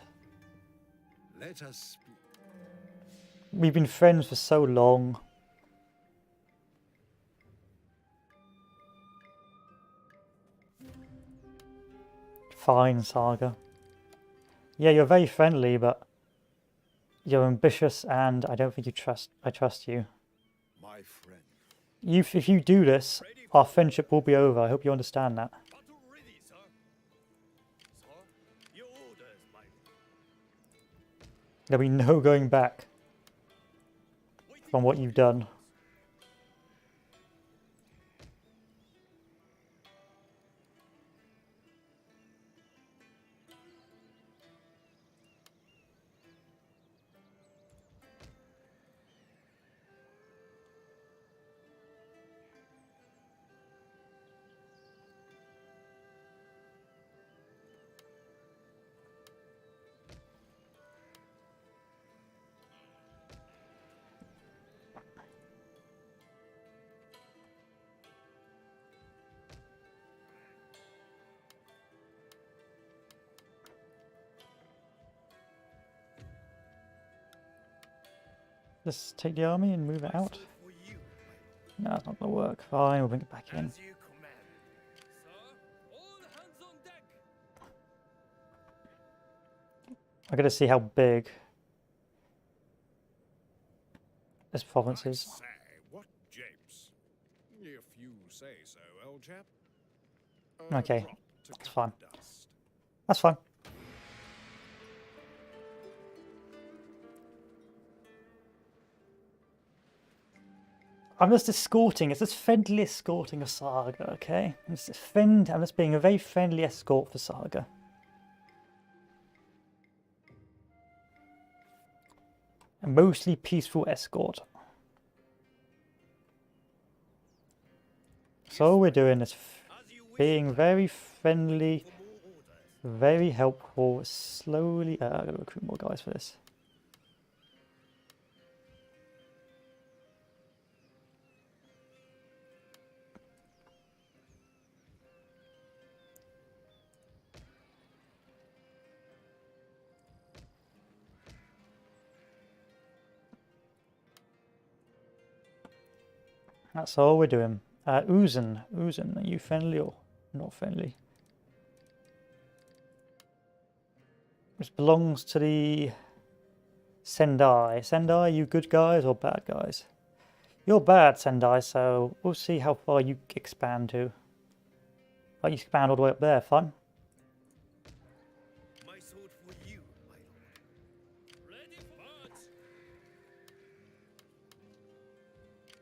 Let us speak. We've been friends for so long. Fine, Saga. Yeah, you're very friendly, but you're ambitious, and I don't think I trust you. My friend. If you do this, our friendship will be over. I hope you understand that. Battle ready, sir. Sir, your orders, my lord. There'll be no going back from what you've done. Let's take the army and move it out. For you, No, it's not going to work. Fine, we'll bring it back in. as you command. Sir, all hands on deck. I got to see how big this province I is. say, what japes? If you say so, old chap. Okay, Drop to that's fine. dust. That's fine. I'm just escorting. It's just friendly escorting a Saga, okay? I'm just being a very friendly escort for Saga. A mostly peaceful escort. So all we're doing is being very friendly, very helpful, slowly... I gotta recruit more guys for this. That's all we're doing. Uzun, are you friendly or not friendly? This belongs to the Sendai. Sendai, you good guys or bad guys? You're bad, Sendai, so we'll see how far you expand to. Oh, you expand all the way up there, fun. My sword for you, my lord. Ready for march.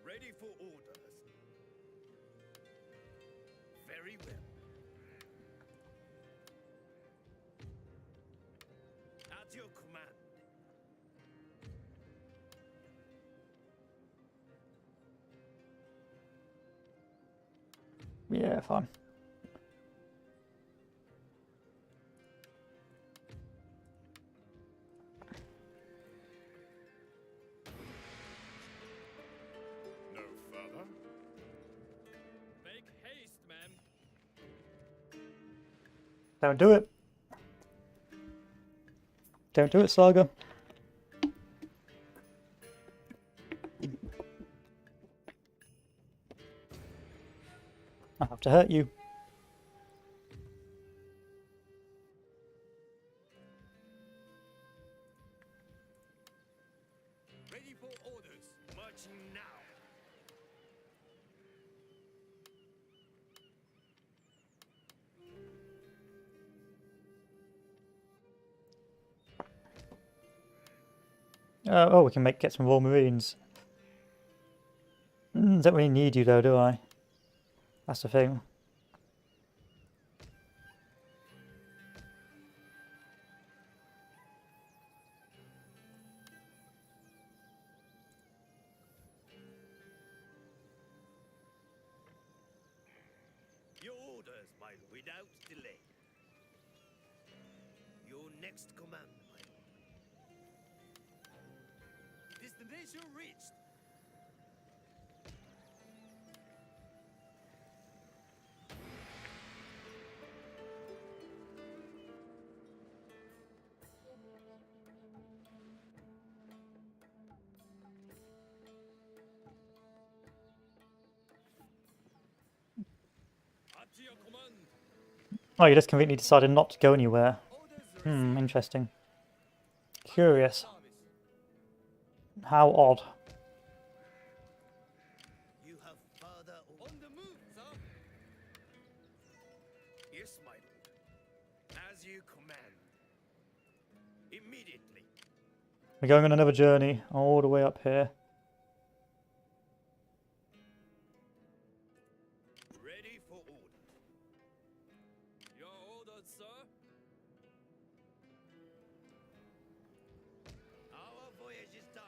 Ready for orders. Very well. At your command. Yeah, fine. No further? Make haste, man. Don't do it. Don't do it, Saga. I have to hurt you. Ready for orders. Marching now. Oh, we can get some Royal Marines. Don't really need you though, do I? That's the thing. Your orders, my lord, without delay. Your next command, my lord. Destination reached. At your command. Oh, you just conveniently decided not to go anywhere. Orders Interesting. Curious. service. How odd. You have further On the move, sir. Yes, my lord. As you command. Immediately. We're going on another journey all the way up here. Ready for order. Your orders, sir. Our voyage is done.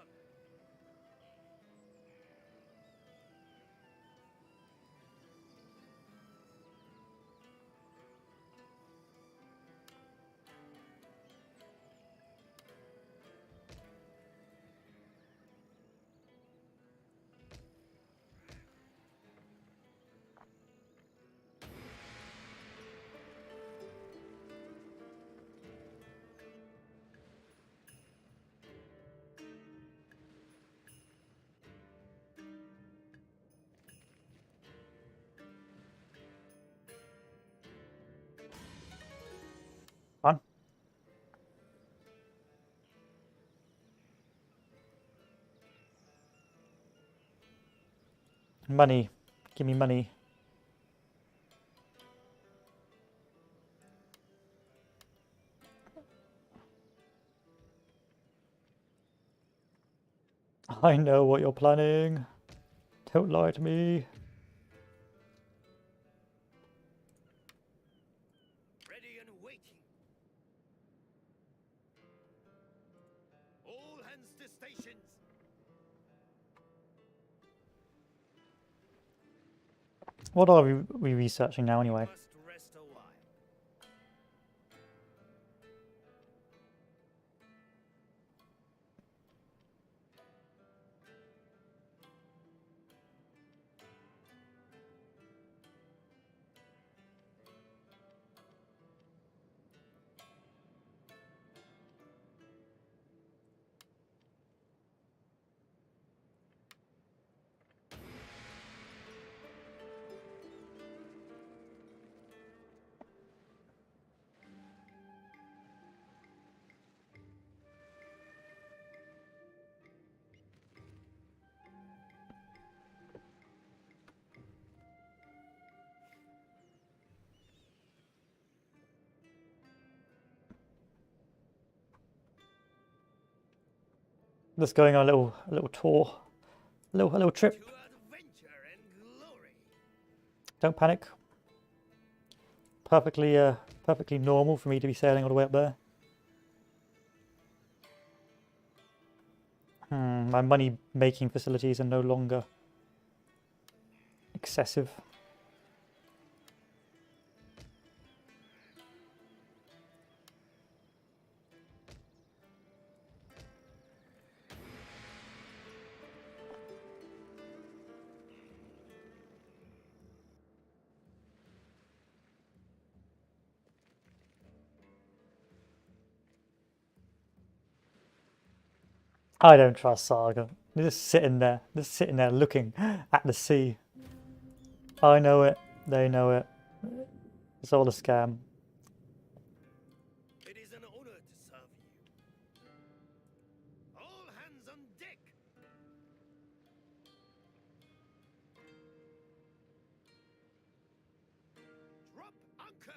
Fun. Money. Give me money. I know what you're planning. Don't lie to me. Ready and waiting. All hands to stations. What are we researching now anyway? Must rest a while. Just going on a little tour. A little trip. To adventure and glory. Don't panic. perfectly normal for me to be sailing all the way up there. My money-making facilities are no longer excessive. I don't trust Saga. They're just sitting there looking at the sea. I know it. They know it. It's all a scam. It is an honor to serve you. All hands on deck. Drop anchor.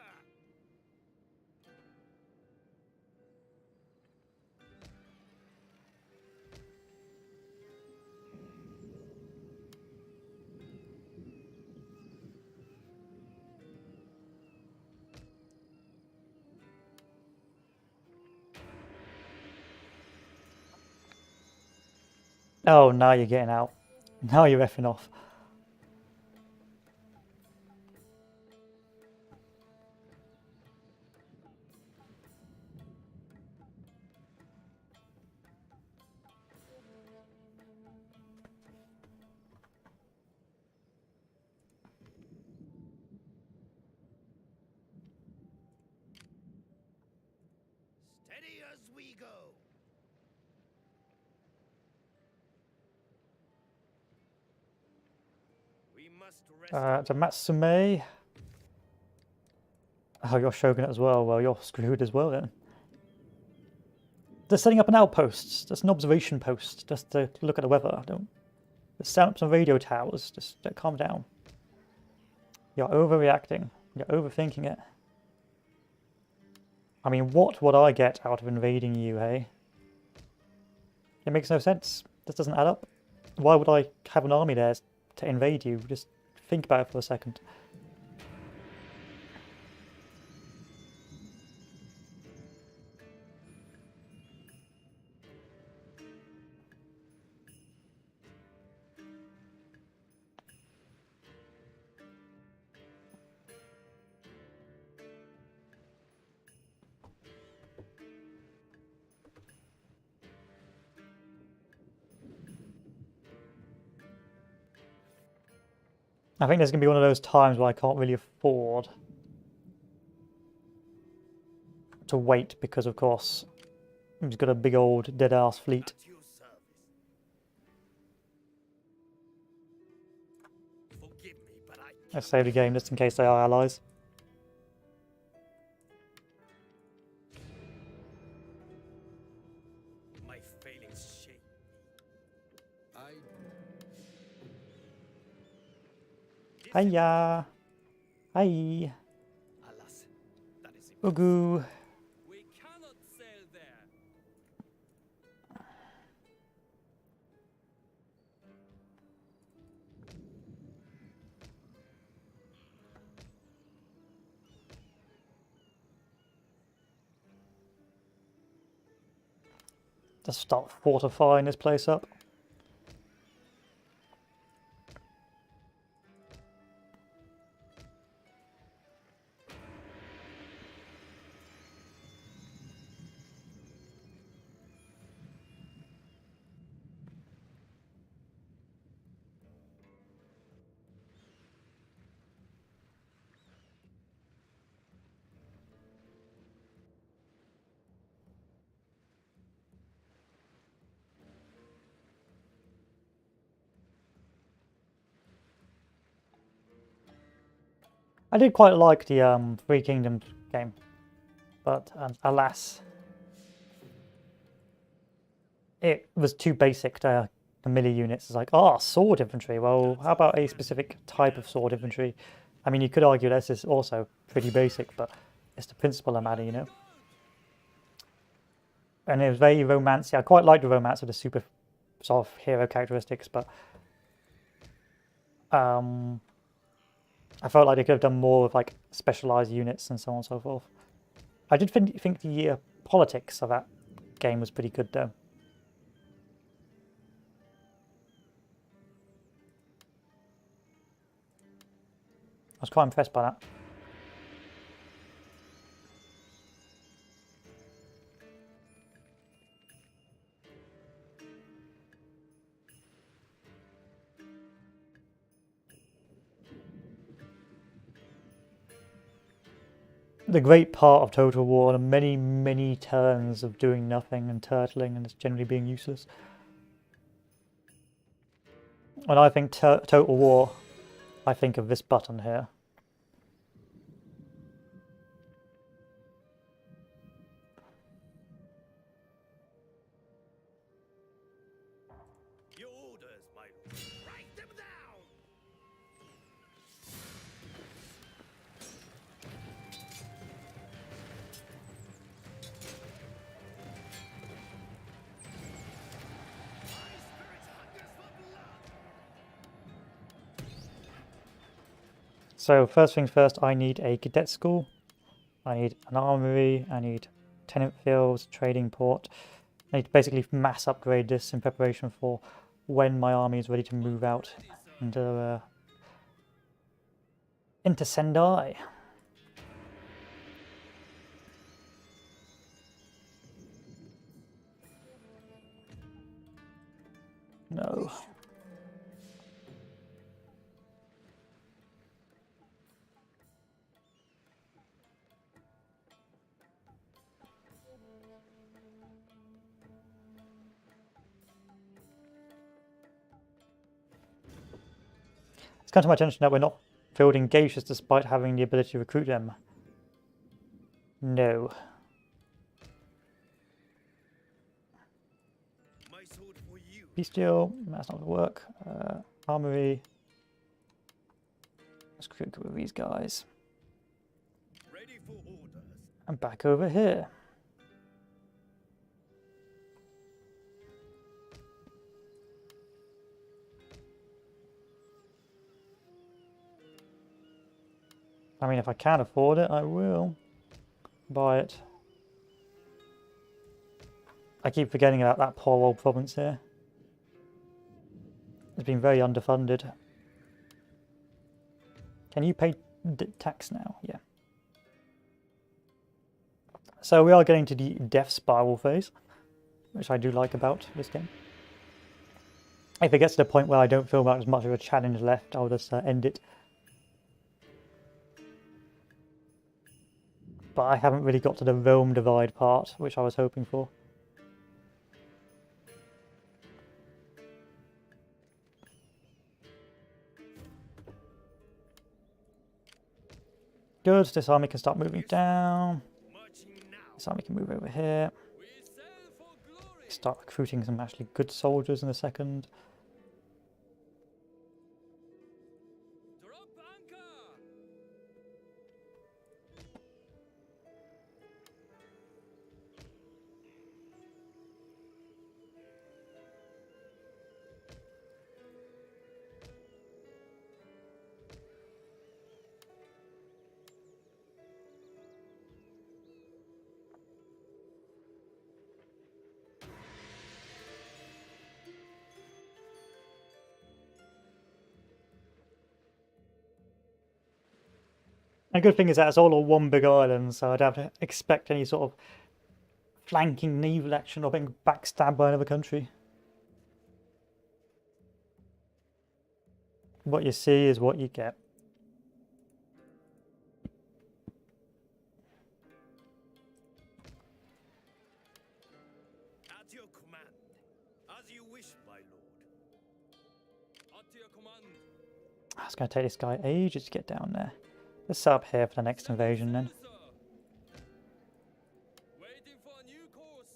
Oh, now you're getting out. Now you're effing off. Steady as we go. We must rest. To Matsume. Oh, you're Shogun as well. Well, you're screwed as well then. They're setting up an outpost, just an observation post, just to look at the weather. Don't just set up some radio towers. Just calm down. You're overreacting. You're overthinking it. I mean, what would I get out of invading you, hey? It makes no sense. This doesn't add up. Why would I have an army there to invade you? Just think about it for a second. I think there's going to be one of those times where I can't really afford to wait because, of course, he's got a big old dead-ass fleet. At your service. Forgive me, but I saved the game just in case they are allies. my failings shame. Hiya! Hi! Alas, that is impossible. Ugu! We cannot sail there. Just start fortifying this place up. I did quite like the Three Kingdoms game, but alas, it was too basic to melee units. It's like, oh, sword infantry. Well, how about a specific type of sword infantry? I mean, you could argue this is also pretty basic, but it's the principle that matter, you know? And it was very romancy. I quite like the romance of the super sort of hero characteristics, but I felt like they could have done more with like specialized units and so on and so forth. I did think the politics of that game was pretty good though. I was quite impressed by that. The great part of Total War are the many, many turns of doing nothing and turtling and just generally being useless. When I think Total War, I think of this button here. Your orders, my lord. Write them down! My spirit hungers for blood! So first things first, I need a cadet school. I need an armory. I need tenant fields, trading port. I need to basically mass upgrade this in preparation for when my army is ready to move out into Sendai. No. It's come to my attention that we're not fielding geishas despite having the ability to recruit them. No. My sword for you. Bestial, that's not going to work. Armory. Let's recruit with these guys. Ready for orders. And back over here. I mean, if I can afford it, I will buy it. I keep forgetting about that poor old province here. It's been very underfunded. Can you pay tax now? Yeah. So we are getting to the death spiral phase, which I do like about this game. If it gets to the point where I don't feel like there's much of a challenge left, I'll just end it. But I haven't really got to the realm divide part, which I was hoping for. Good, this army can start moving down. Marching now. This army can move over here. We sail for glory. Start recruiting some actually good soldiers in a second. Drop anchor. A good thing is that it's all on one big island, so I'd have to expect any sort of flanking naval action or being backstabbed by another country. What you see is what you get. At your command. As you wish, my lord. At your command. It's going to take this guy ages to get down there. Let's set up here for the next invasion then. Sir. Waiting for a new course.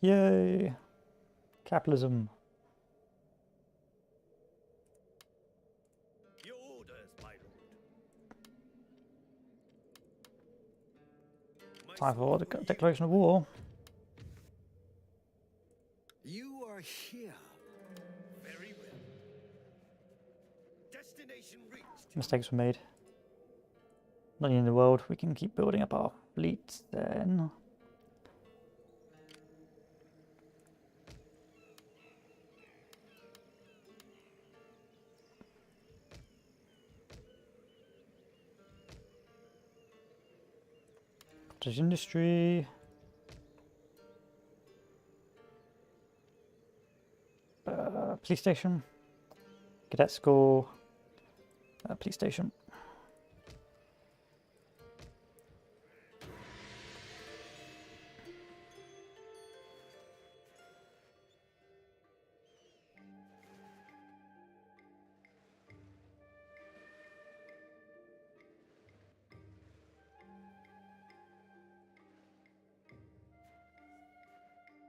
Yay! Capitalism. Your orders, my lord. My Time for sword the you. declaration of war. You are here. Very well. Destination reached. Mistakes were made. Nothing in the world. We can keep building up our fleet then. Cottage industry. Police station. Cadet school. Police station.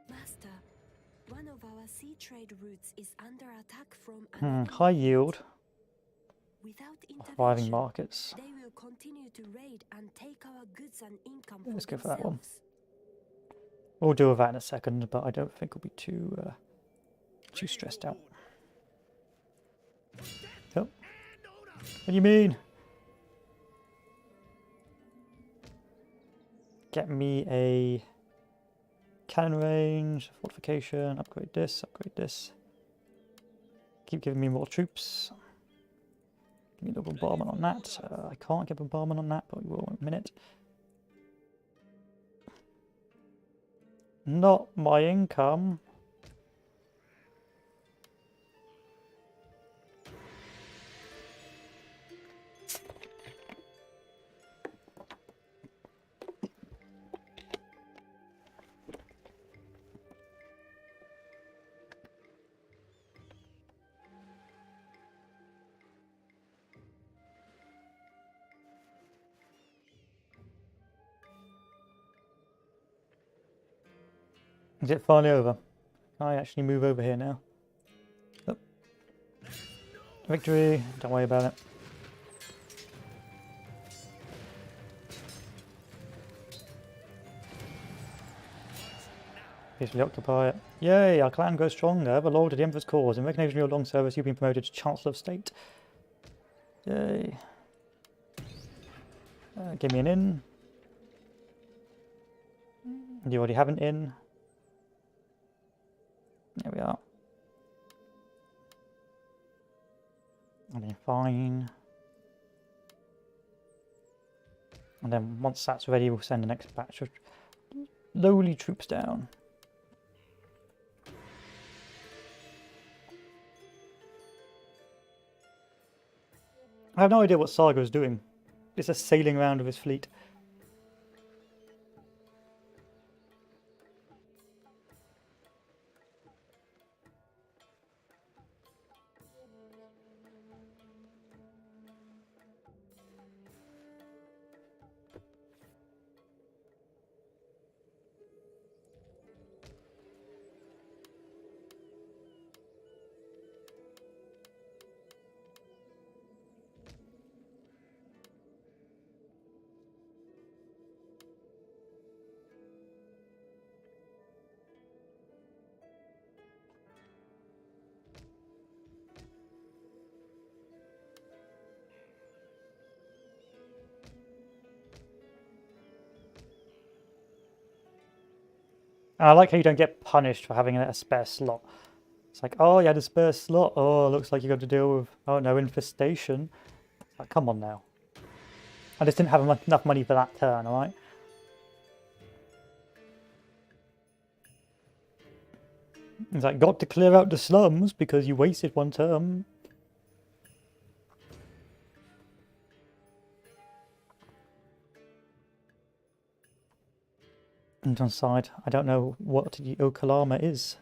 Master, one of our sea trade routes is under attack from an enemy High fleet. yield. Without Thriving intervention, markets. they will continue to raid and take our goods and income Let's for go for that one. themselves. We'll deal with that in a second, but I don't think we'll be too stressed out. Oh. What do you mean? Get me a cannon range, fortification, upgrade this, upgrade this. Keep giving me more troops. Give me a little bombardment on that. I can't get bombardment on that, but we will in a minute. Not my income. Is it finally over? Can I actually move over here now? Oh. Victory, don't worry about it. Peacefully occupy it. Yay, our clan grows stronger, ever loyal to the Emperor's cause. In recognition of your long service, you've been promoted to Chancellor of State. Yay. Give me an inn. You already have an inn. There we are. And then fine. And then once that's ready, we'll send the next batch of lowly troops down. I have no idea what Saga is doing. He's just sailing around with his fleet. And I like how you don't get punished for having a spare slot. It's like, oh, you had a spare slot. Oh, looks like you got to deal with, oh no, infestation. Like, come on now. I just didn't have enough money for that turn, alright? It's like, got to clear out the slums because you wasted one turn. And on side, I don't know what the Okalama is.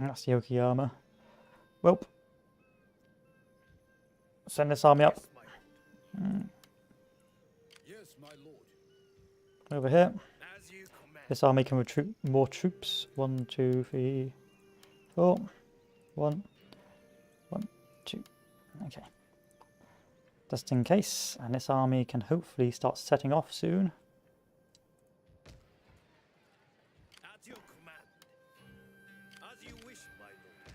That's the Okayama. Well, send this army up Yes, my lord. over here. As you command. This army can recruit more troops. 1, 2, 3, 4. 1, 1, 2. Okay. Just in case. And this army can hopefully start setting off soon. At your command. As you wish, my lord.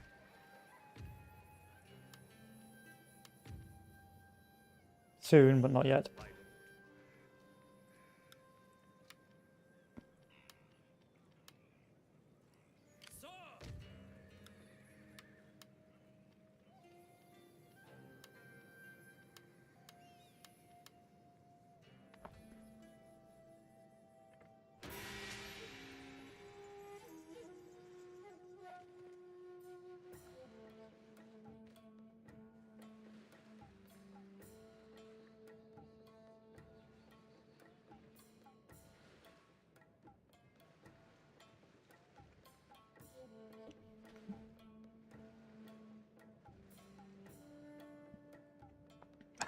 Soon, but not yet. My lord. Sir!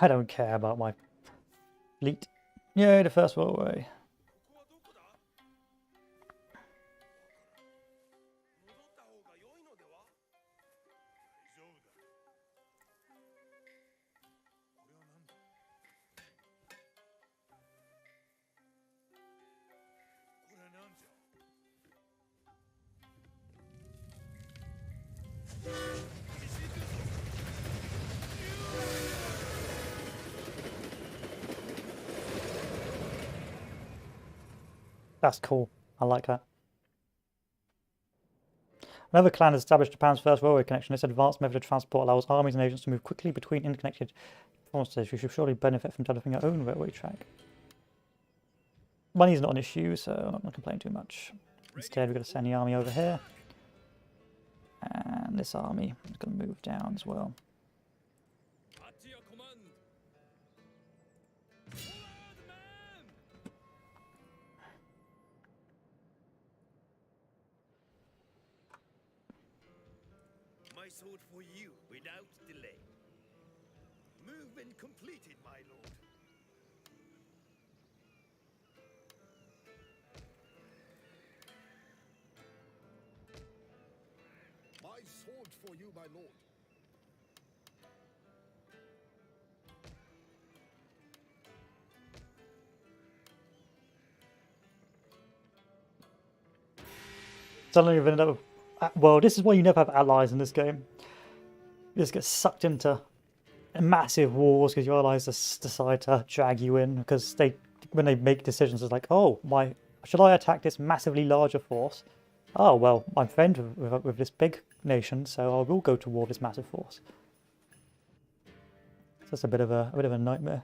I don't care about my fleet. Yay, the first war away. ここはどこだ？戻った方が良いのでは？大丈夫だ。これは何だ？これは何じゃ？ That's cool. I like that. Another clan has established Japan's first railway connection. This advanced method of transport allows armies and agents to move quickly between interconnected provinces. We should surely benefit from developing our own railway track. Money's not an issue, so I'm not going to complain too much. Instead, we're going to send the army over here. And this army is going to move down as well. At your command. Forward, man! My sword for you without delay. Movement completed, my lord. My sword for you, my lord. Suddenly you've ended up with... Well, this is why you never have allies in this game. You just get sucked into massive wars because your allies just decide to drag you in because when they make decisions, it's like, oh, should I attack this massively larger force? Oh, well, I'm friends with this big nation, so I will go to war with this massive force. So that's a bit of a nightmare.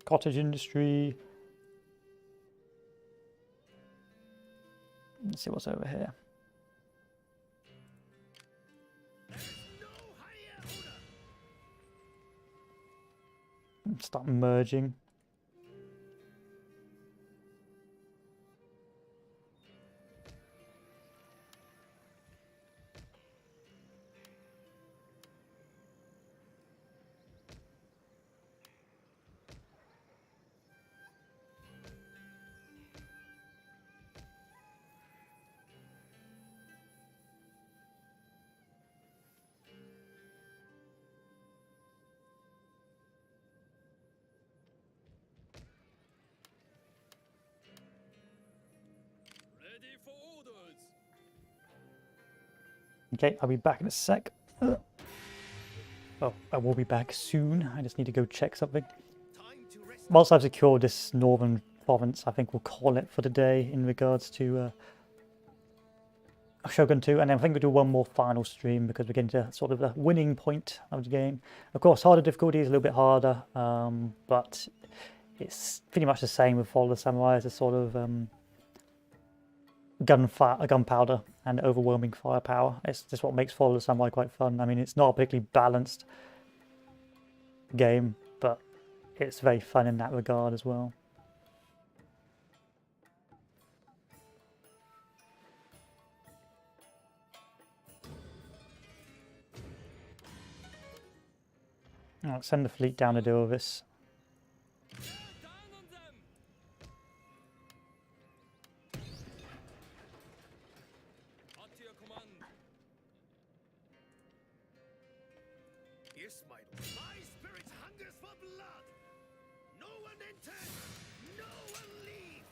Cottage industry. Let's see what's over here. No higher order. Start merging. Ready for orders. Okay, I'll be back in a sec. Oh, I will be back soon. I just need to go check something. Time to rest. Once I've secured this northern province, I think we'll call it for the day in regards to Shogun 2, and then I think we'll do one more final stream because we're getting to sort of the winning point of the game. Of course, harder difficulty is a little bit harder, but it's pretty much the same with Fall of the Samurai. It's a sort of gunpowder and overwhelming firepower. It's just what makes Fall of the Samurai quite fun. I mean, it's not a particularly balanced game, but it's very fun in that regard as well. I'll send the fleet down to deal with this. Down on them! At your command. Yes, my lord. My spirit hungers for blood. No one enters, no one leaves.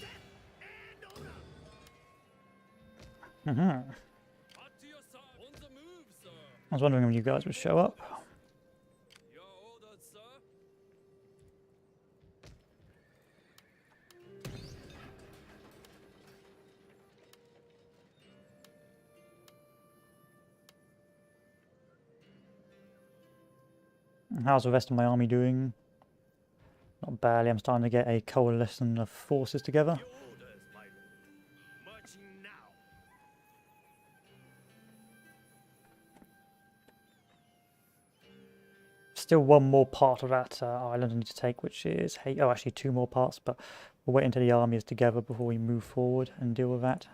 Death and honor. Mhm. At your side. On the move, sir. I was wondering when you guys would show up. Your orders, sir. How's the rest of my army doing? Not badly. I'm starting to get a coalition of forces together. Your orders, my lord. Marching now. Still one more part of that island I need to take, which is... oh, actually 2 more parts, but we'll wait until the army is together before we move forward and deal with that.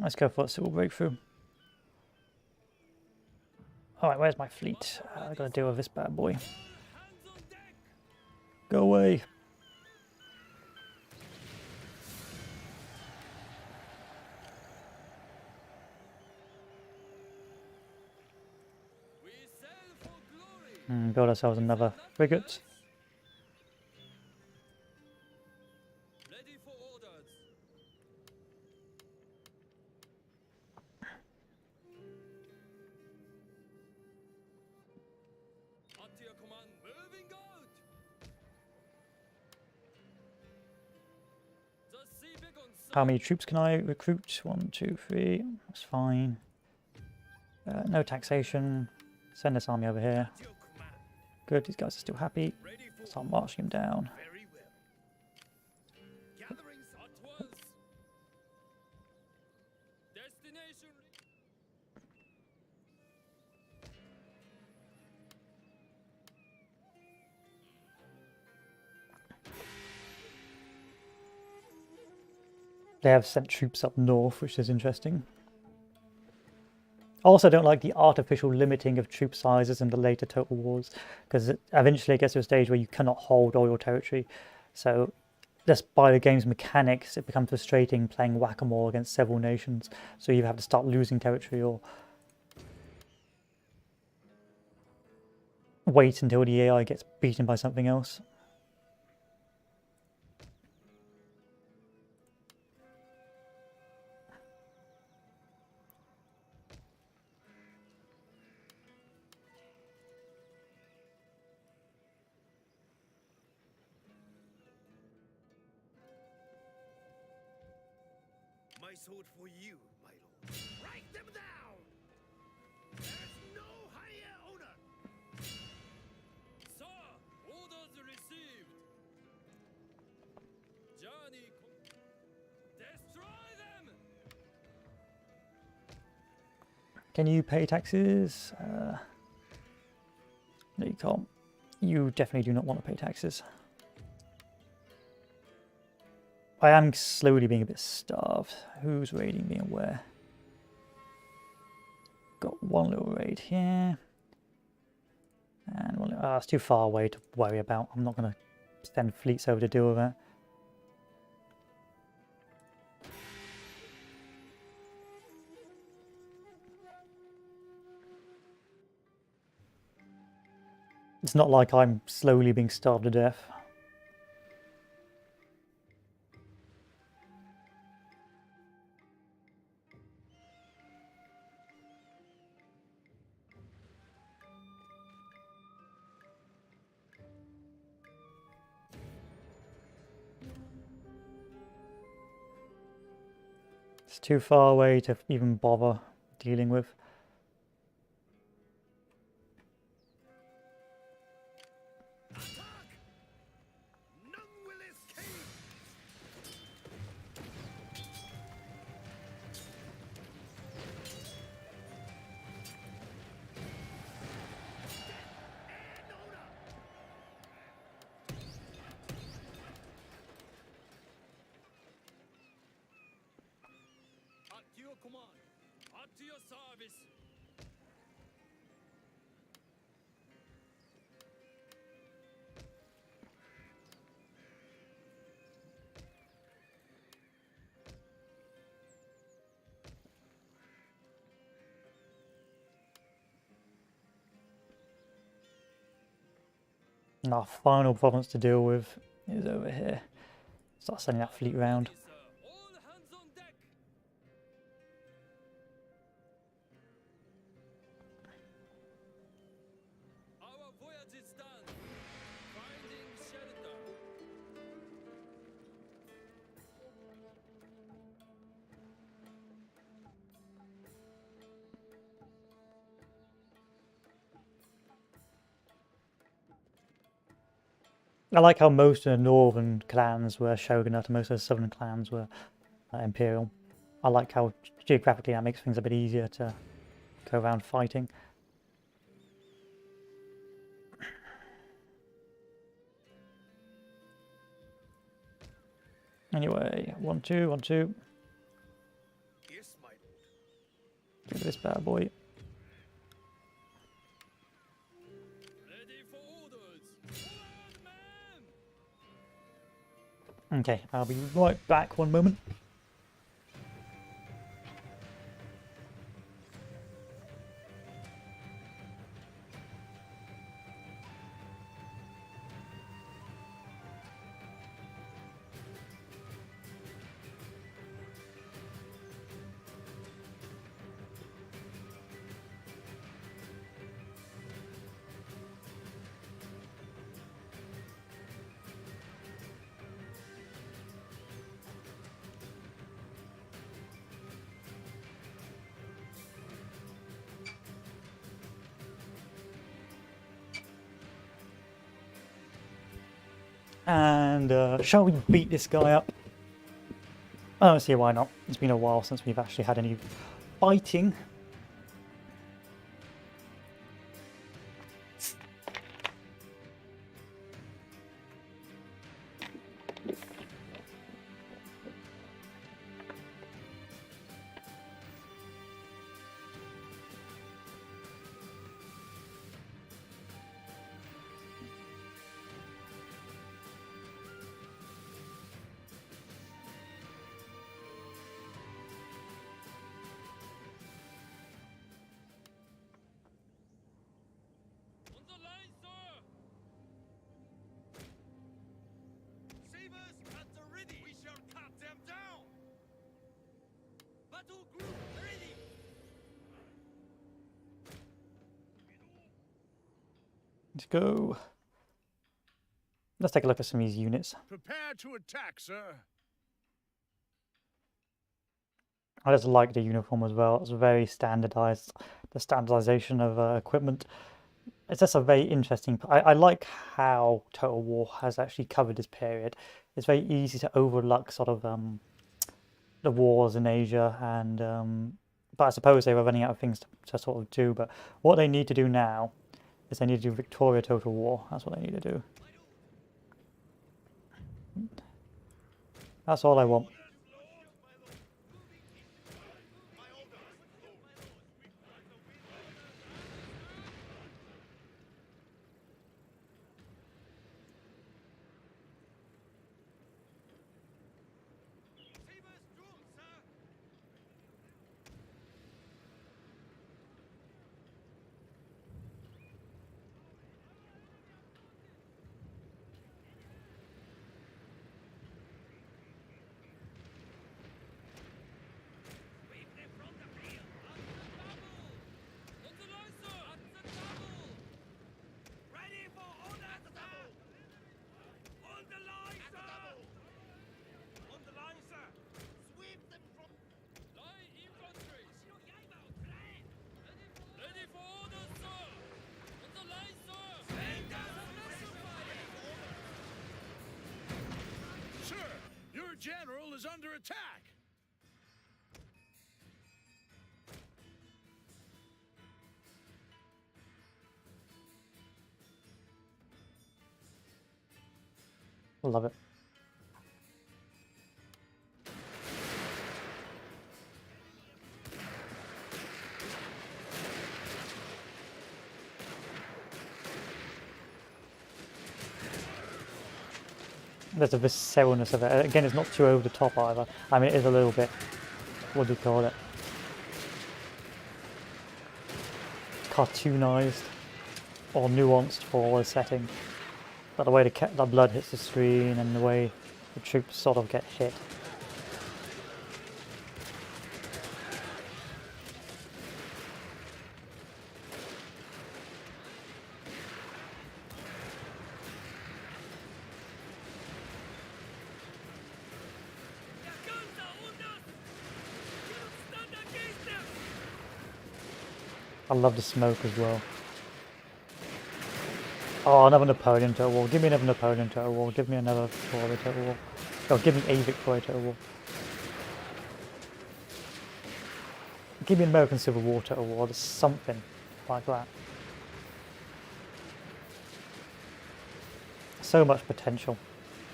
Let's go for a civil breakthrough. Alright, where's my fleet? I gotta deal with this bad boy. Hands on deck! Go away! We sail for glory! Build ourselves another frigate. Ready for orders. At your command. Moving out! The sea beacon, sir. How many troops can I recruit? 1, 2, 3. That's fine. No taxation. Send this army over here. At your command. Good, these guys are still happy. Ready for Start marching them down. very well. Gatherings At once. Destination. They have sent troops up north, which is interesting. I also don't like the artificial limiting of troop sizes in the later Total Wars, because eventually it gets to a stage where you cannot hold all your territory. So just by the game's mechanics, it becomes frustrating playing whack-a-mole against several nations. So you have to start losing territory or wait until the AI gets beaten by something else. my sword for you, my lord. Write them down! There's no higher honor! Sir, orders received. Journey. Destroy them. Can you pay taxes? No, you can't. You definitely do not want to pay taxes. I am slowly being a bit starved. Who's raiding me and where? Got one little raid here. And one little, it's too far away to worry about. I'm not going to send fleets over to deal with that. It's not like I'm slowly being starved to death. It's too far away to even bother dealing with. Attack! None will escape! At your command. At your service. And our final province to deal with is over here. Start sending that fleet round. Ready, sir. All hands on deck. Our voyage is done. Finding shelter. I like how most of the northern clans were shogunate and most of the southern clans were imperial. I like how geographically that makes things a bit easier to go around fighting. Anyway, 1-2, 1-2. Yes, my lord. Give this bad boy. Ready for orders. Forward, man. Okay, I'll be right back, one moment. And shall we beat this guy up? I don't see why not. It's been a while since we've actually had any fighting. On the line, sir. Sabers at the ready! We shall cut them down! Battle group ready. Let's go. Let's take a look at some of these units. Prepare to attack, sir. I just like the uniform as well. It's very standardized. The standardization of equipment. It's just a very interesting. I like how Total War has actually covered this period. It's very easy to overlook sort of the wars in Asia, and but I suppose they were running out of things to sort of do. But what they need to do now is they need to do Victoria Total War. That's what they need to do. That's all I want. Sabers drawn, sir! Your general is under attack. Love it. There's a visceralness of it. Again, it's not too over the top either. I mean, it is a little bit, what do you call it? Cartoonized or nuanced for the setting. But the way the blood hits the screen and the way the troops sort of get hit. Der Guns are on us! Cannot stand against them! I love the smoke as well. Oh, another Napoleon Total War. Give me another Napoleon Total War. Give me another Victoria Total War. Oh, give me a Victoria Total War. Give me an American Civil War Total War. There's something like that. So much potential.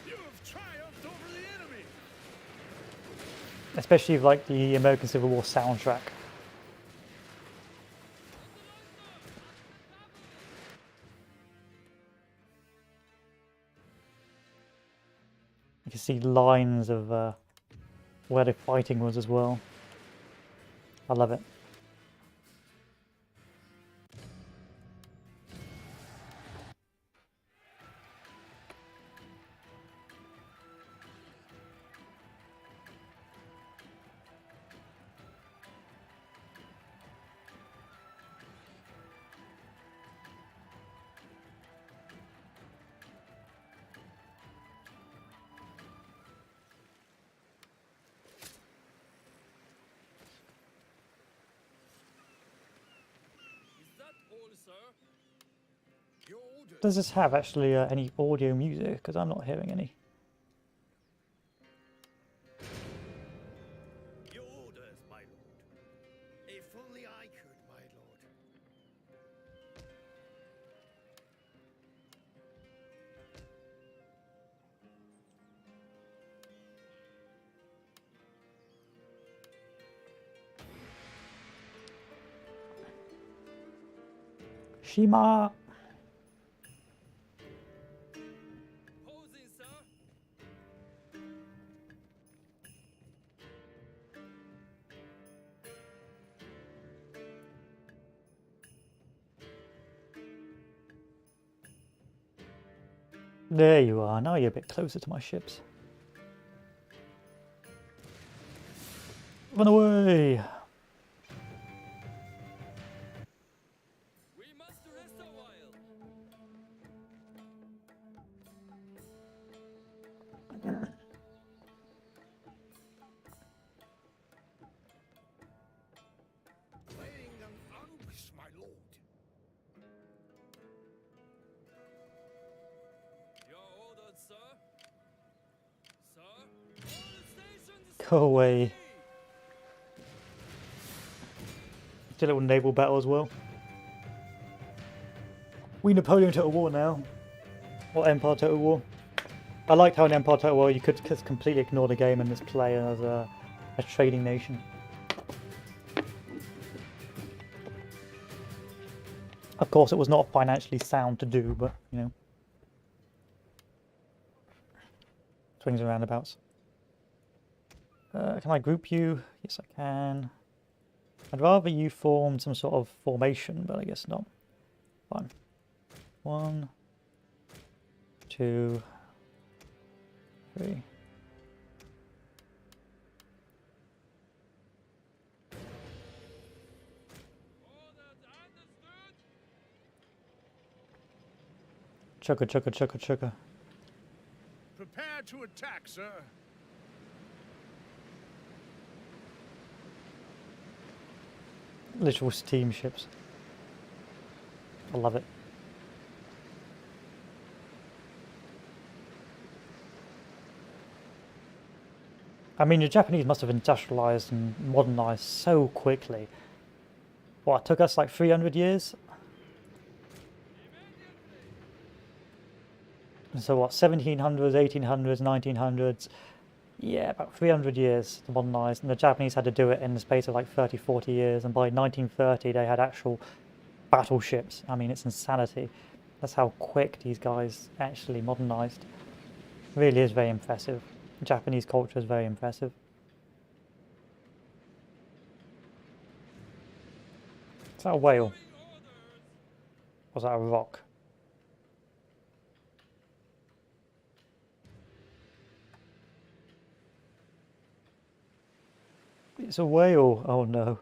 You have triumphed over the enemy. Especially like the American Civil War soundtrack. You can see lines of where the fighting was as well. I love it. Is that all, sir? Your orders. Does this have actually any audio music? Because I'm not hearing any. Your orders, my lord. If only I could, my lord. Shima! Posing, sir! There you are. Now you're a bit closer to my ships. Run away! We must rest a while. Laying an ambush, my lord. Your orders, sir. Sir, all stations. Go away. It's a little naval battle as well. We Napoleon Total War now. Or Empire Total War. I liked how in Empire Total War you could just completely ignore the game and just play as a trading nation. Of course, it was not financially sound to do, but you know, swings and roundabouts. Can I group you? Yes, I can. I'd rather you formed some sort of formation, but I guess not. Fine. 1, 2, 3. Orders understood. Chugga, chugga, chugga, chugga. Prepare to attack, sir. Literal steamships. I love it. I mean, the Japanese must have industrialized and modernized so quickly. What, it took us like 300 years? So what, 1700s, 1800s, 1900s? Yeah, about 300 years to modernize. And the Japanese had to do it in the space of like 30, 40 years. And by 1930, they had actual battleships. I mean, it's insanity. That's how quick these guys actually modernized. Really is very impressive. Japanese culture is very impressive. Is that a whale? Or was that a rock? It's a whale. Oh no.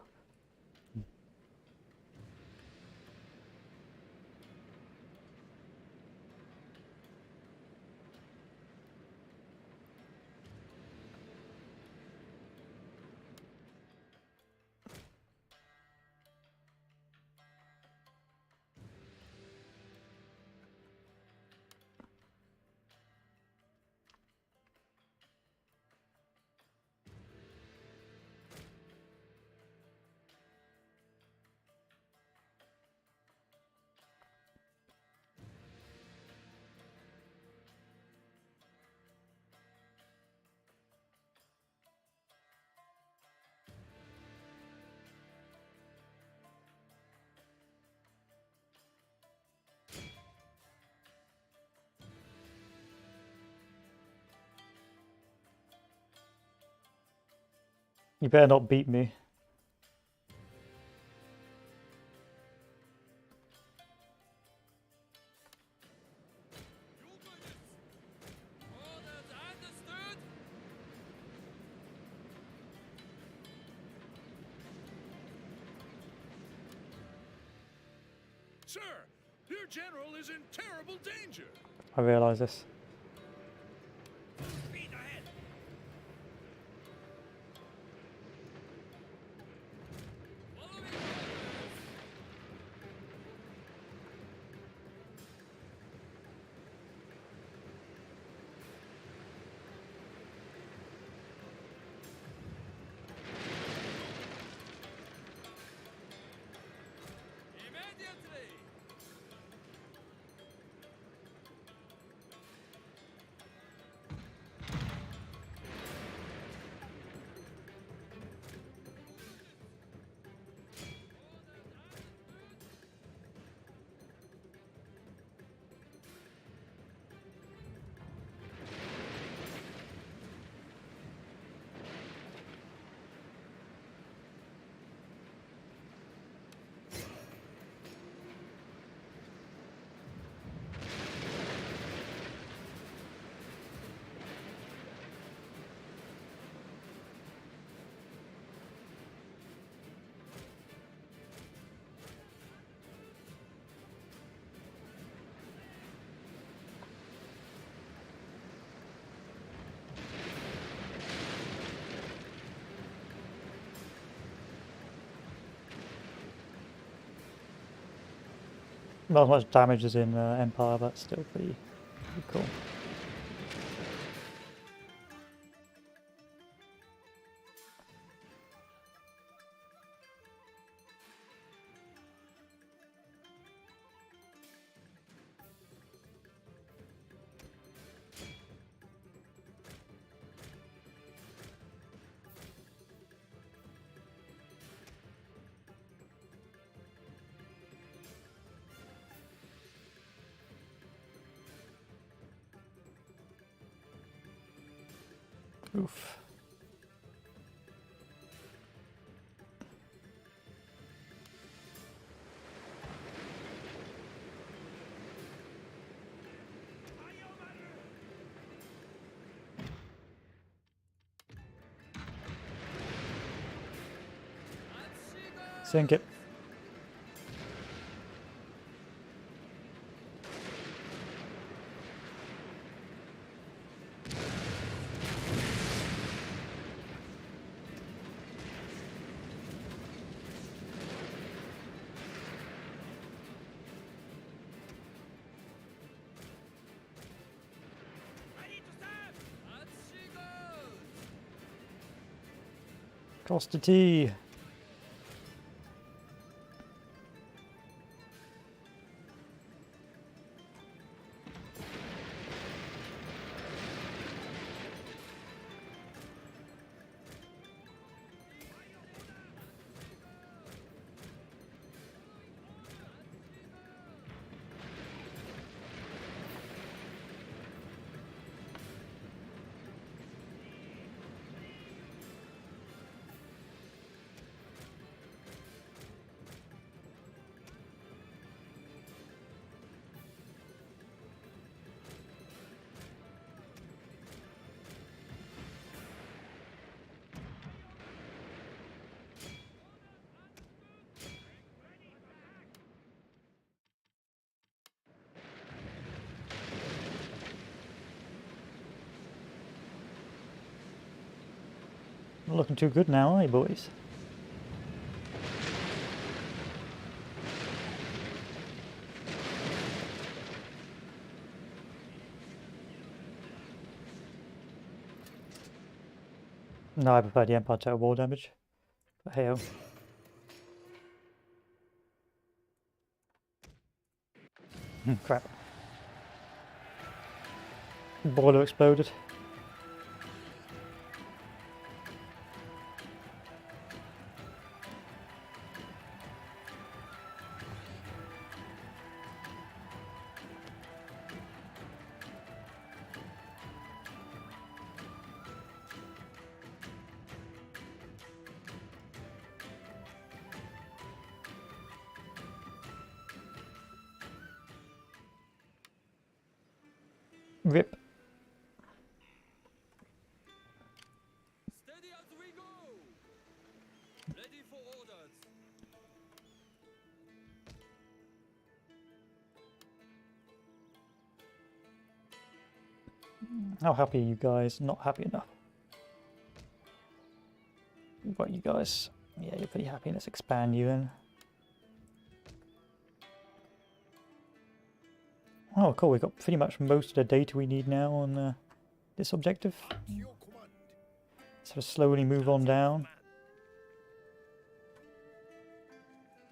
You better not beat me. Orders understood. Sir, your general is in terrible danger. I realise this. Speed ahead. Following orders. Immediately. Not as much damage as in Empire, but still pretty cool. Oof. Sink it. Ready to serve. As she goes. Toss the tea. Not looking too good now, are you, boys? No, I prefer the Empire total war damage. But hey, crap. Boiler exploded. Rip. Steady as we go. Ready for orders. How happy are you guys? Not happy enough. What you guys? Yeah, you're pretty happy. Let's expand you then. Oh, cool. We've got pretty much most of the data we need now on this objective. At your command. So we'll slowly move on down.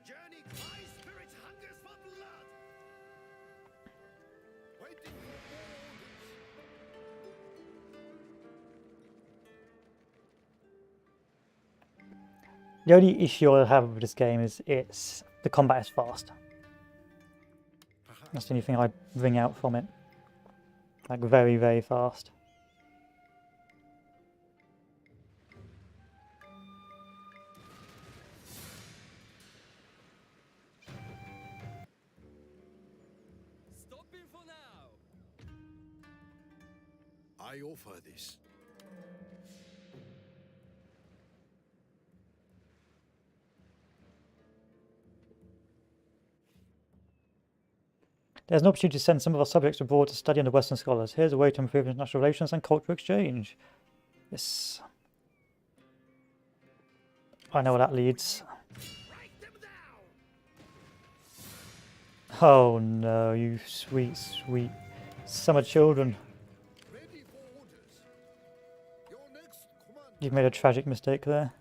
Journey, my spirit hungers for blood. Waiting for orders. The only issue I have with this game is the combat is fast. That's the only thing I bring out from it. Like very, very fast. Stopping for now. I offer this. There's an opportunity to send some of our subjects abroad to study under Western scholars. Here's a way to improve international relations and cultural exchange. This. I know where that leads. Write them down. Oh no, you sweet, sweet summer children. Ready for orders. Your next command. You've made a tragic mistake there.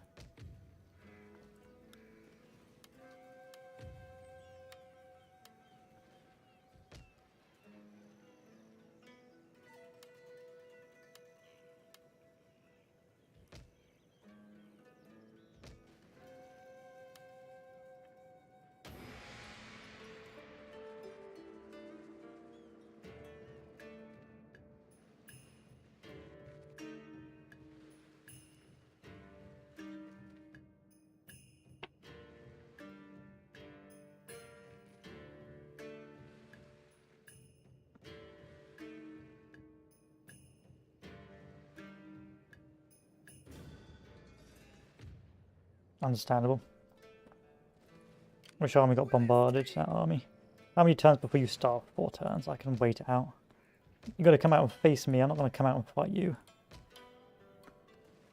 Understandable. Which army got bombarded? That army. How many turns before you start? 4 turns. I can wait it out. You got to come out and face me. I'm not going to come out and fight you.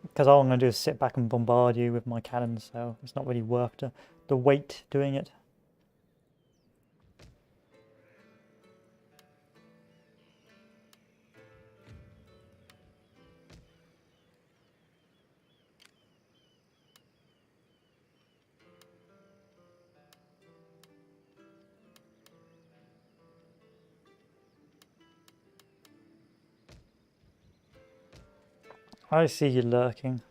Because all I'm going to do is sit back and bombard you with my cannons, so it's not really worth the wait doing it. I see you lurking.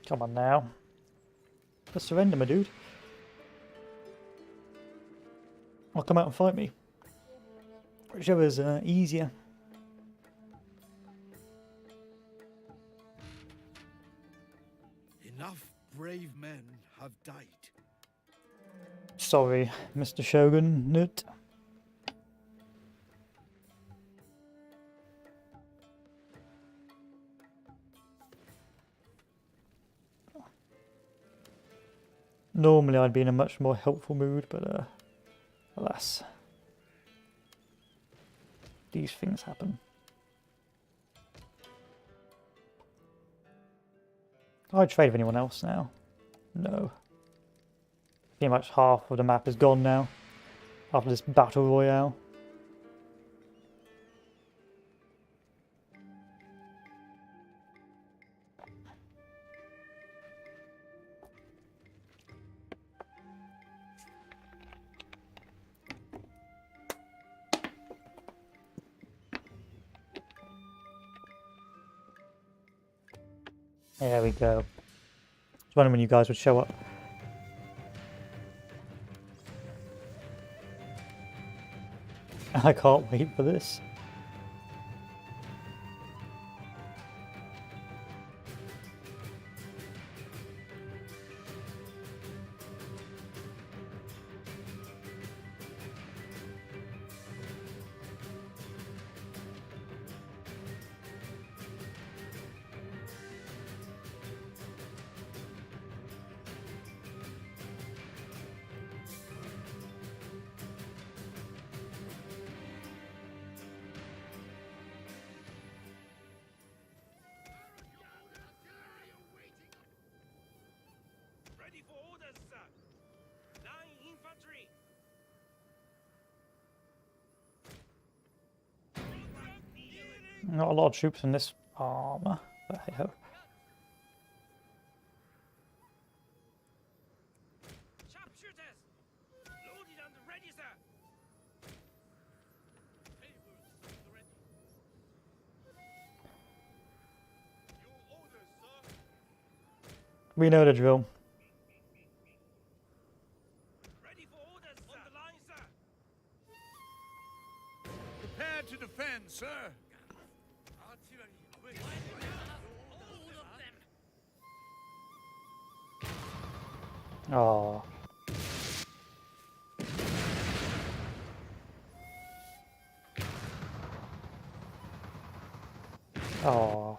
Come on now. Just surrender, my dude. Or come out and fight me. Whichever's easier. Enough brave men have died. Sorry, Mr. Shogun. Nut. Normally I'd be in a much more helpful mood, but alas. These things happen. I'd trade with anyone else now. No. Pretty much half of the map is gone now. After this battle royale. There we go. Just wondering when you guys would show up. I can't wait for this. Ready for orders, sir. Line infantry. Not a lot of troops in this armor, but hey ho. Sharpshooters. Loaded and ready, sir. We know the drill. Ready for orders, sir. On the line, sir. Prepare to defend, sir. Oh. Oh.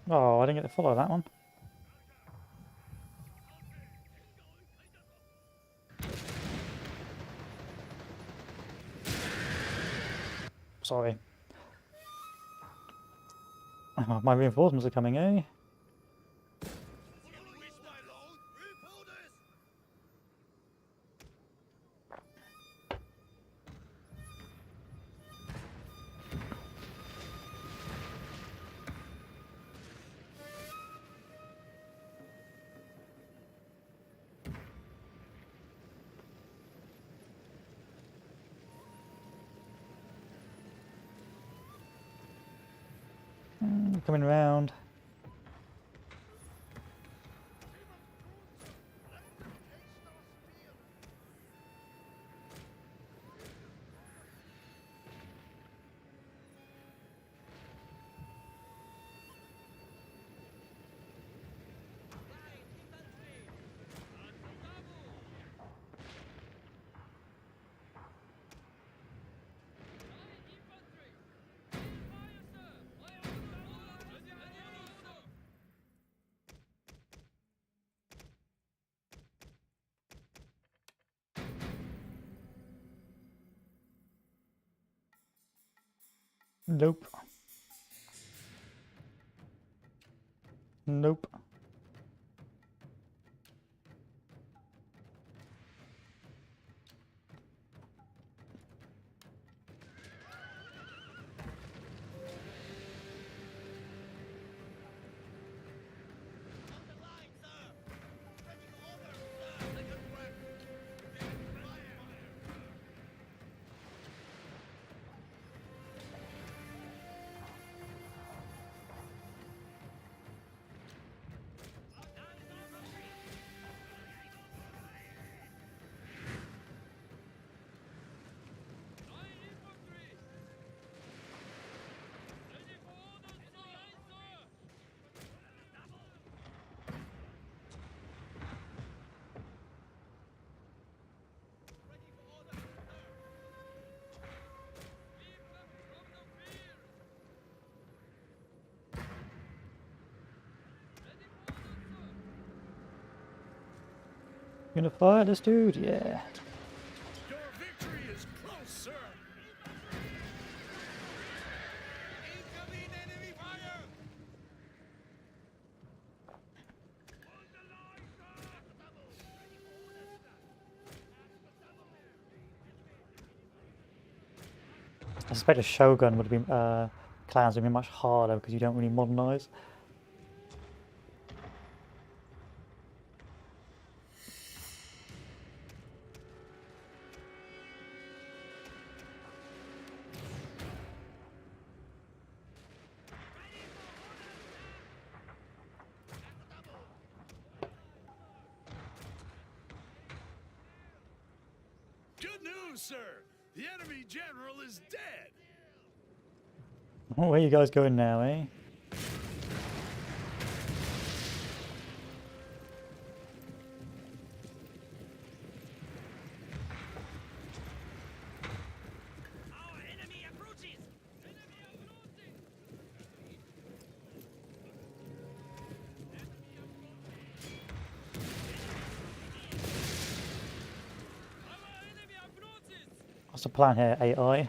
Oh, I didn't get to follow that one. Sorry. Oh, my reinforcements are coming, eh? Coming round. Nope. Nope. Line infantry! Ready for orders, sir! Aye, sir! Ready for orders, sir! Sweep them from the field! Ready for orders, sir! Gonna fire this dude? Yeah. Your victory is close, sir. Incoming enemy fire! I suspect a Shogun would be clans would be much harder because you don't really modernize. Good news, sir. The enemy general is dead. Where you guys going now, eh? Our enemy approaches! Enemy approaching! Our enemy approaches! What's the plan here, AI?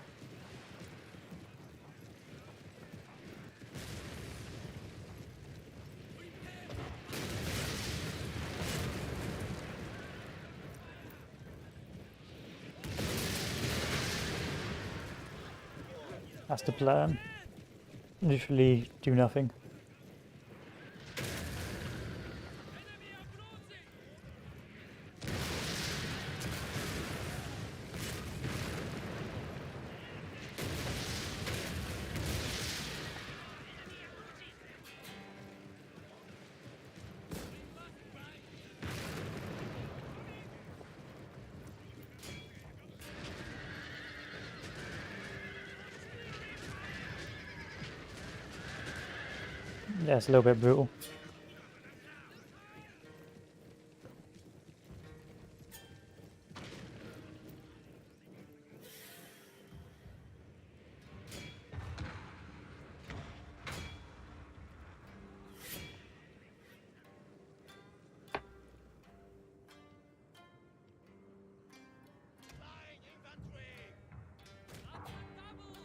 That's the plan. Literally do nothing. Enemy approaching! Yeah, it's a little bit brutal. Flying infantry! Up the double!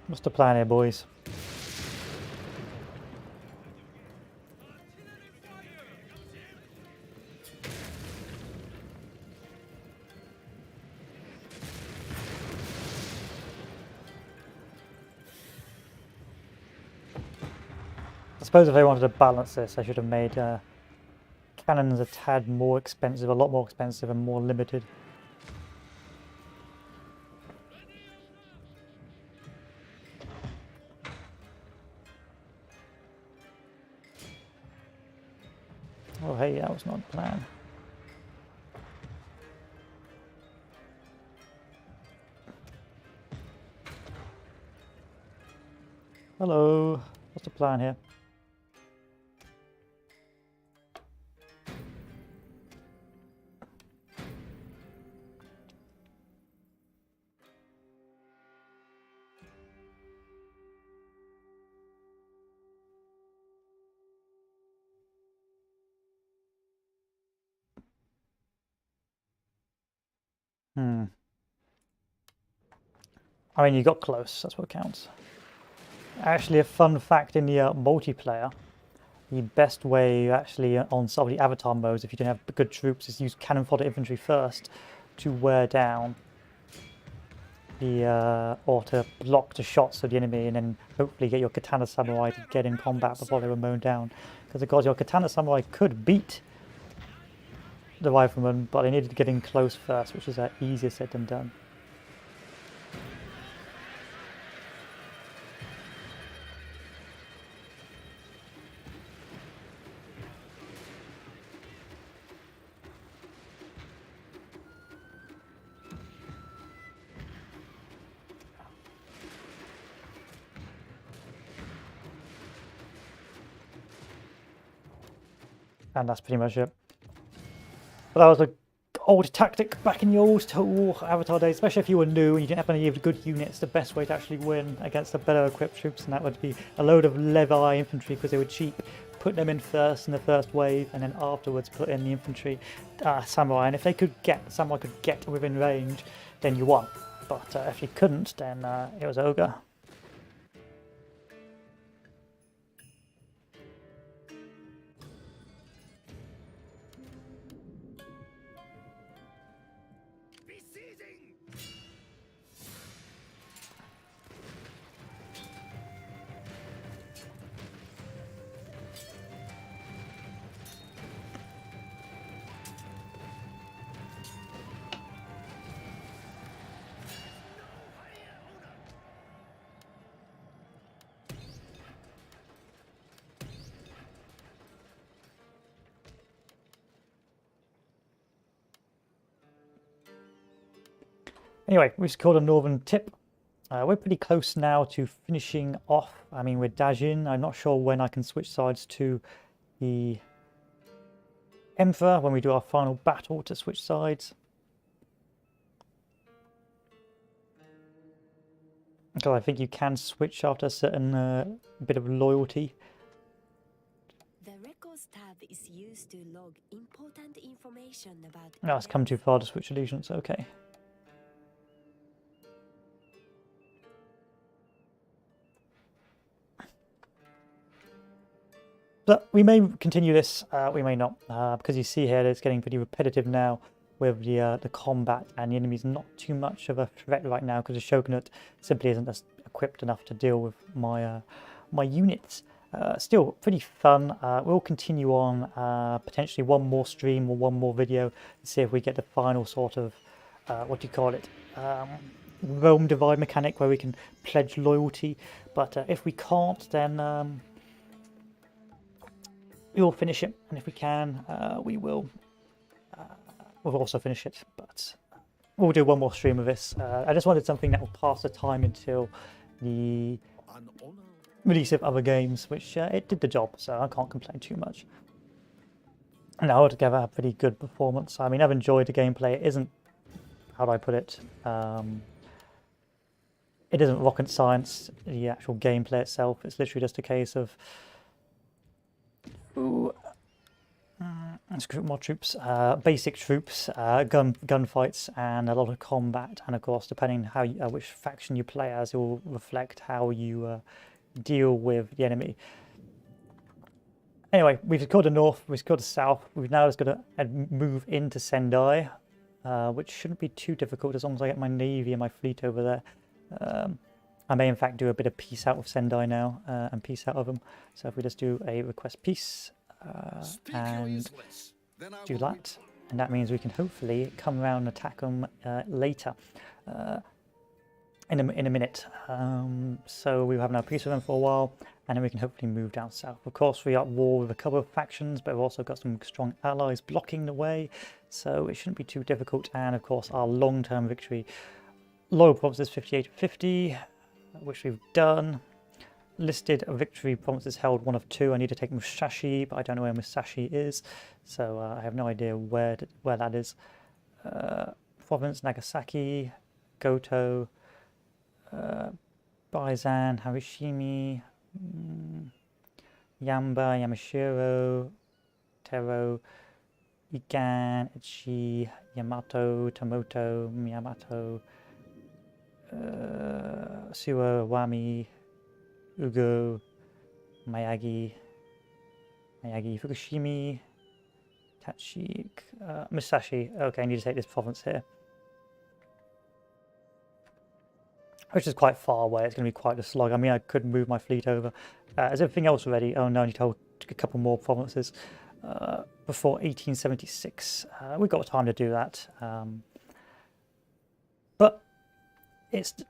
What's the plan here, boys? Artillery fire! I suppose if they wanted to balance this, they should have made cannons a tad more expensive, a lot more expensive and more limited. Oh hey, that was not the plan. Hello, what's the plan here? Hmm. I mean, you got close, that's what counts. Actually, a fun fact in the multiplayer, the best way actually on some of the avatar modes, if you don't have good troops, is use cannon fodder infantry first to wear down the or to block the shots of the enemy, and then hopefully get your katana samurai to get in combat before they were mown down. Because of course your katana samurai could beat the rifleman, but they needed to get in close first, which is easier said than done. And that's pretty much it. But that was an old tactic back in the old Total War Avatar days, especially if you were new and you didn't have any of the good units. The best way to actually win against the better equipped troops, and that would be a load of Levi infantry because they were cheap. Put them in first in the first wave, and then afterwards put in the infantry samurai. And if they could get, samurai could get within range, then you won. But if you couldn't, then it was ogre. Besieging! Anyway, we secured a northern tip. We're pretty close now to finishing off. I mean, we're Dajin. I'm not sure when I can switch sides to the Emperor, when we do our final battle to switch sides. Because I think you can switch after a certain bit of loyalty. The Records tab is used to log important information about. No, it's come too far to switch allegiance, okay. But we may continue this, we may not, because you see here that it's getting pretty repetitive now with the combat, and the enemy's not too much of a threat right now because the Shogunate simply isn't as equipped enough to deal with my my units. Still pretty fun. We'll continue on potentially one more stream or one more video to see if we get the final sort of what do you call it, realm divide mechanic where we can pledge loyalty. But if we can't, then we will finish it, and if we can, we will. We'll also finish it, but we'll do one more stream of this. I just wanted something that will pass the time until the An honor. release of other games, which it did the job, so I can't complain too much. And altogether, a pretty good performance. I mean, I've enjoyed the gameplay. It isn't, how do I put it? It isn't rocket science, the actual gameplay itself. It's literally just a case of let's group more troops, basic troops, gunfights, and a lot of combat. And of course, depending how which faction you play as, it will reflect how you deal with the enemy. Anyway, we've secured the north, we've secured the south. We've now just got to move into Sendai, which shouldn't be too difficult as long as I get my navy and my fleet over there. I may in fact do a bit of peace out with Sendai now and peace out of them. So if we just do a request peace and do that, and that means we can hopefully come around and attack them later in a minute. So we have now peace with them for a while, and then we can hopefully move down south. Of course, we are at war with a couple of factions, but we've also got some strong allies blocking the way, so it shouldn't be too difficult. And of course, our long-term victory, loyal provinces 58-50, which we've done. Listed victory provinces held 1 of 2. I need to take Musashi, but I don't know where Musashi is, so I have no idea where that is. Province Nagasaki, Goto, Baizan, Harishimi, Yamba, Yamashiro, Tero, Igan, Ichi, Yamato, Tomoto, Miyamoto, Suwa, Wami, Ugo, Miyagi, Fukushimi, Tachik, Musashi. Okay, I need to take this province here. Which is quite far away, it's going to be quite a slog. I mean, I could move my fleet over. Is everything else ready? Oh no, I need to hold a couple more provinces before 1876. We've got time to do that. But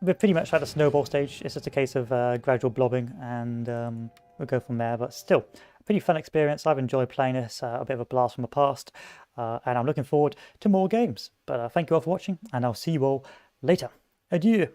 we're pretty much at the snowball stage. It's just a case of gradual blobbing, and we'll go from there. But still, a pretty fun experience. I've enjoyed playing this, a bit of a blast from the past, and I'm looking forward to more games. But thank you all for watching, and I'll see you all later. Adieu.